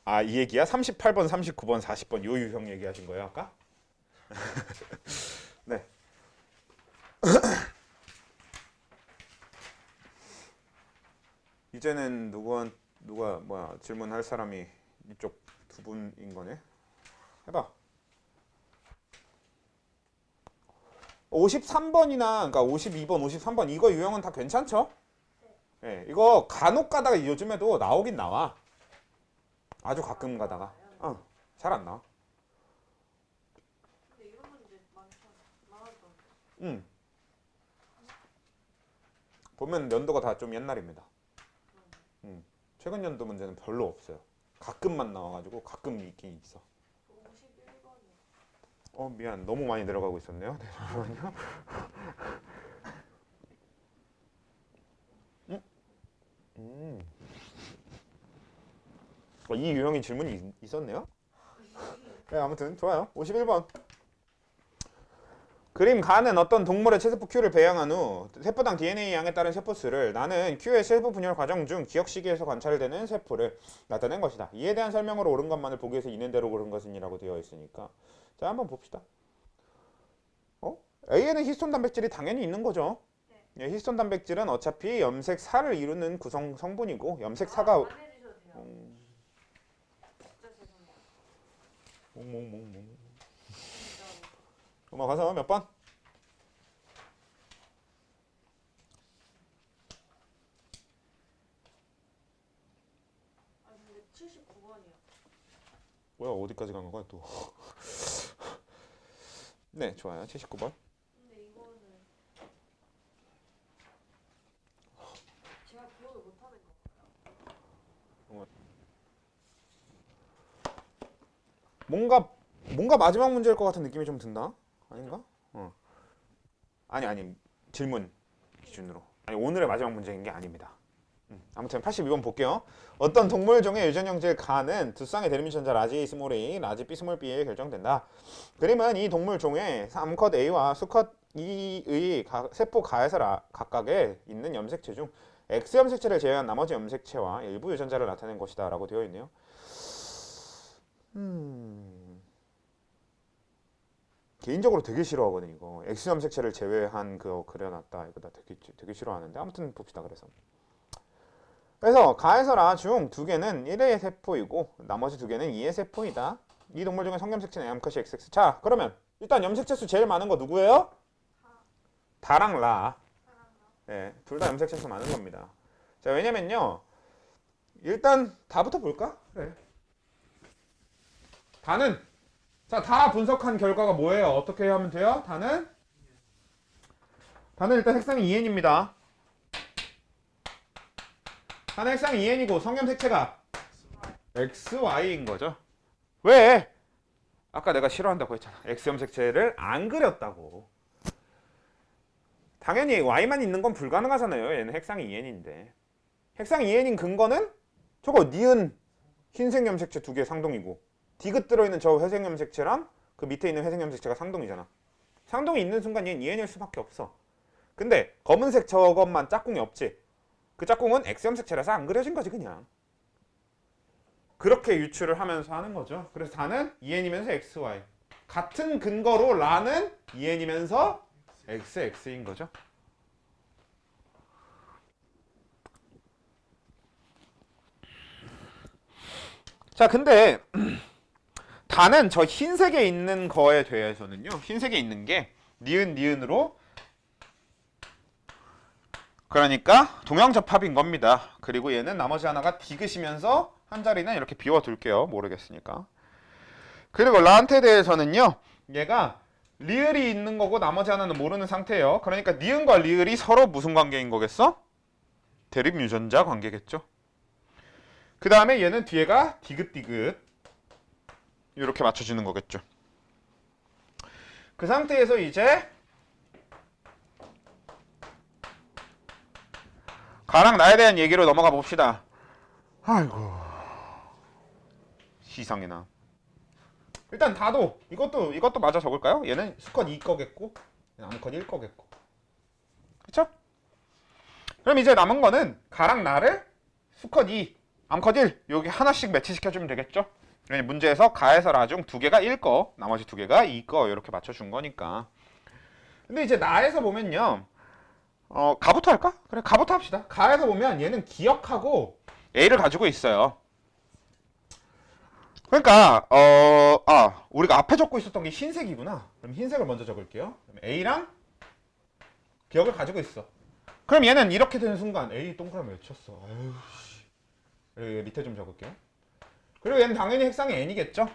아 이 얘기야? 38번, 39번, 40번 요 유형 얘기하신 거예요 아까? 네. 이제는 누가 뭐야 질문할 사람이 이쪽 두 분인 거네. 해봐. 53번이나 그러니까 52번, 53번 이거 유형은 다 괜찮죠? 네. 이거 간혹 가다가 요즘에도 나오긴 나와. 아주 가끔 가다가. 잘 안 나와. 근데 이런 문제 많았던. 보면 연도가 다 좀 옛날입니다. 최근 연도 문제는 별로 없어요. 가끔만 나와가지고 가끔 있긴 있어. 51번이요. 미안. 너무 많이 들어가고 있었네요. 네, 잠시만요. 이 유형의 질문이 있었네요. 네, 아무튼 좋아요. 51번. 그림 가는 어떤 동물의 체세포 Q를 배양한 후 세포당 DNA 양에 따른 세포수를 나는 Q의 세포 분열 과정 중 기억 시기에서 관찰되는 세포를 나타낸 것이다. 이에 대한 설명으로 옳은 것만을 보기 위해서 있는 대로 고른 것이라고 되어 있으니까 자 한번 봅시다. A에는 히스톤 단백질이 당연히 있는 거죠. 네, 히스톤 단백질은 어차피 염색사를 이루는 구성 성분이고 염색사가 안 해주셔도 돼요. 진짜 죄송해요. 진짜로. 넘어가서 몇 번? 아 근데 79번이요. 뭐야 어디까지 간 거야 또? 네 좋아요. 79번. 근데 이거는 제가 기억을 못하는 거. 뭔가 마지막 문제일 것 같은 느낌이 좀 든다. 아닌가? 아니 질문 기준으로. 아니 오늘의 마지막 문제인 게 아닙니다. 아무튼 82번 볼게요. 어떤 동물종의 유전형질 간은 두 쌍의 대립유전자 라지 A 스몰 A, 라지 B 스몰 B에 결정된다. 그림은 이 동물종의 3컷 A와 수컷 E의 세포 가에서 각각에 있는 염색체 중 X 염색체를 제외한 나머지 염색체와 일부 유전자를 나타낸 것이다 라고 되어 있네요. 개인적으로 되게 싫어하거든 이거. X 염색체를 제외한 그거 그려놨다 이거 나 되게 싫어하는데 아무튼 봅시다. 그래서 가에서 라 중 두 개는 1의 세포이고 나머지 두 개는 2의 세포이다. 이 동물 중에 성염색체는 M컷이 XX. 자 그러면 일단 염색체 수 제일 많은 거 누구예요? 다랑 라. 네, 둘 다 염색체 수 많은 겁니다. 자 왜냐면요 일단 다부터 볼까? 그래. 다는 다 분석한 결과가 뭐예요? 어떻게 하면 돼요? 다는 일단 색상이 2N입니다. 다는 색상이 2N이고 성염색체가 XY인 거죠. 왜? 아까 내가 싫어한다고 했잖아. X 염색체를 안 그렸다고. 당연히 Y만 있는 건 불가능하잖아요. 얘는 색상이 2N인데. 색상이 2N인 근거는 저거 니은 흰색 염색체 두 개 상동이고 디귿 들어있는 저 회색 염색체랑 그 밑에 있는 회색 염색체가 상동이잖아. 상동이 있는 순간 얘는 2N일 수밖에 없어. 근데 검은색 저것만 짝꿍이 없지. 그 짝꿍은 X 염색체라서 안 그려진 거지 그냥. 그렇게 유추를 하면서 하는 거죠. 그래서 다는 2N이면서 XY. 같은 근거로 라는 2N이면서 XX인 거죠. 자 근데 다는 저 흰색에 있는 거에 대해서는요. 흰색에 있는 게 니은으로 그러니까 동형접합인 겁니다. 그리고 얘는 나머지 하나가 디귿이면서 한 자리는 이렇게 비워둘게요. 모르겠으니까. 그리고 라한테 대해서는요. 얘가 리을이 있는 거고 나머지 하나는 모르는 상태예요. 그러니까 니은과 리을이 서로 무슨 관계인 거겠어? 대립유전자 관계겠죠. 그 다음에 얘는 뒤에가 디귿디귿 이렇게 맞춰주는 거겠죠. 그 상태에서 이제 가랑 나에 대한 얘기로 넘어가 봅시다. 아이고 시상이나 일단 다도 이것도 맞아 적을까요? 얘는 수컷 2 거겠고 얘는 암컷 1 거겠고 그쵸? 그럼 이제 남은 거는 가랑 나를 수컷 2 암컷 1 여기 하나씩 매치시켜주면 되겠죠? 그러니 문제에서 가에서 라 중 2개가 1 거 나머지 2개가 2 거 이렇게 맞춰준 거니까. 근데 이제 나에서 보면요 가부터 할까? 그래 가부터 합시다. 가에서 보면 얘는 기역하고 A를 가지고 있어요. 그러니까 우리가 앞에 적고 있었던 게 흰색이구나. 그럼 흰색을 먼저 적을게요. 그럼 A랑 기억을 가지고 있어. 그럼 얘는 이렇게 되는 순간 A 동그라미 왜 쳤어? 아유 씨. 여기 밑에 좀 적을게요. 그리고 얘는 당연히 핵상이 N이겠죠?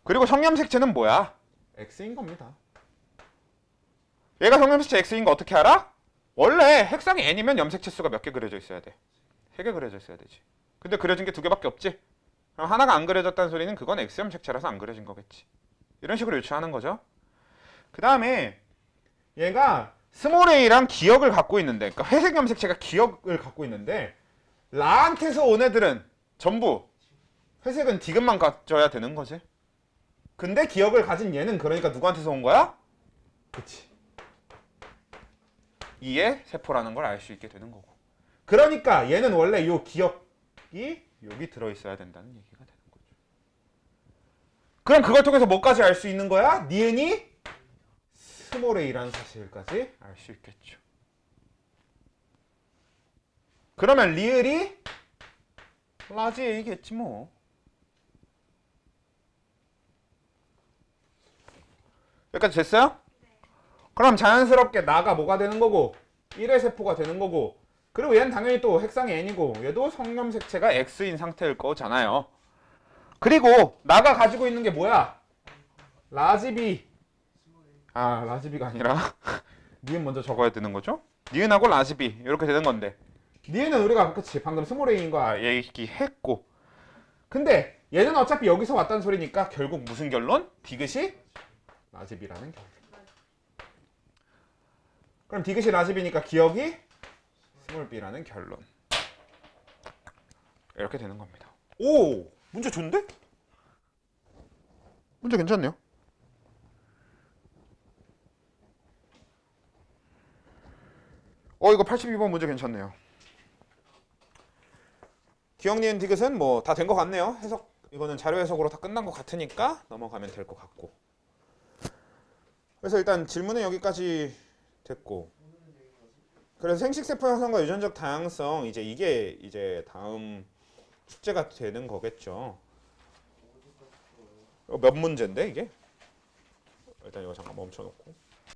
그리고 성염색체는 뭐야? X인 겁니다. 얘가 성염색체 X인 거 어떻게 알아? 원래 핵상이 N이면 염색체 수가 몇 개 그려져 있어야 돼? 3개 그려져 있어야 되지. 근데 그려진 게 2개밖에 없지? 그럼 하나가 안 그려졌다는 소리는 그건 X염색체라서 안 그려진 거겠지. 이런 식으로 유추하는 거죠. 그 다음에 얘가 스몰 a랑 기역을 갖고 있는데 그러니까 회색 염색체가 기역을 갖고 있는데 라한테서 온 애들은 전부 회색은 디귿만 가져야 되는 거지. 근데 기역을 가진 얘는 그러니까 누구한테서 온 거야? 그치. 이에 세포라는 걸 알 수 있게 되는 거고. 그러니까 얘는 원래 요 기역이 여기 들어있어야 된다는 얘기가 되는 거죠. 그럼 그걸 통해서 뭐까지 알 수 있는 거야? 니은이 스몰 a라는 사실까지 알 수 있겠죠. 그러면 리을이 라지 a겠지 뭐. 여기까지 됐어요? 그럼 자연스럽게 나가 뭐가 되는 거고 1의 세포가 되는 거고 그리고 얘는 당연히 또 핵상이 N이고 얘도 성염색체가 X인 상태일 거잖아요. 그리고 나가 가지고 있는 게 뭐야? 라지 B. 라지 B가 아니라 니은 먼저 적어야 되는 거죠? 니은하고 라지 B 이렇게 되는 건데 니은은 우리가 그치 방금 스몰 a인 거 얘기했고 근데 얘는 어차피 여기서 왔다는 소리니까 결국 무슨 결론? 디귿이 라지 B라는 결론. 그럼 디귿이 라지 B니까 기억이 스몰 b라는 결론. 이렇게 되는 겁니다. 오! 문제 좋은데? 문제 괜찮네요. 이거 82번 문제 괜찮네요. 기억 니은 디귿은 뭐 다 된 것 같네요. 해석 이거는 자료 해석으로 다 끝난 것 같으니까 넘어가면 될 것 같고. 그래서 일단 질문은 여기까지 됐고. 그래서 생식세포 형성과 유전적 다양성 이게 이제 다음 숙제가 되는 거겠죠. 몇 문제인데 이게? 일단 이거 잠깐 멈춰놓고.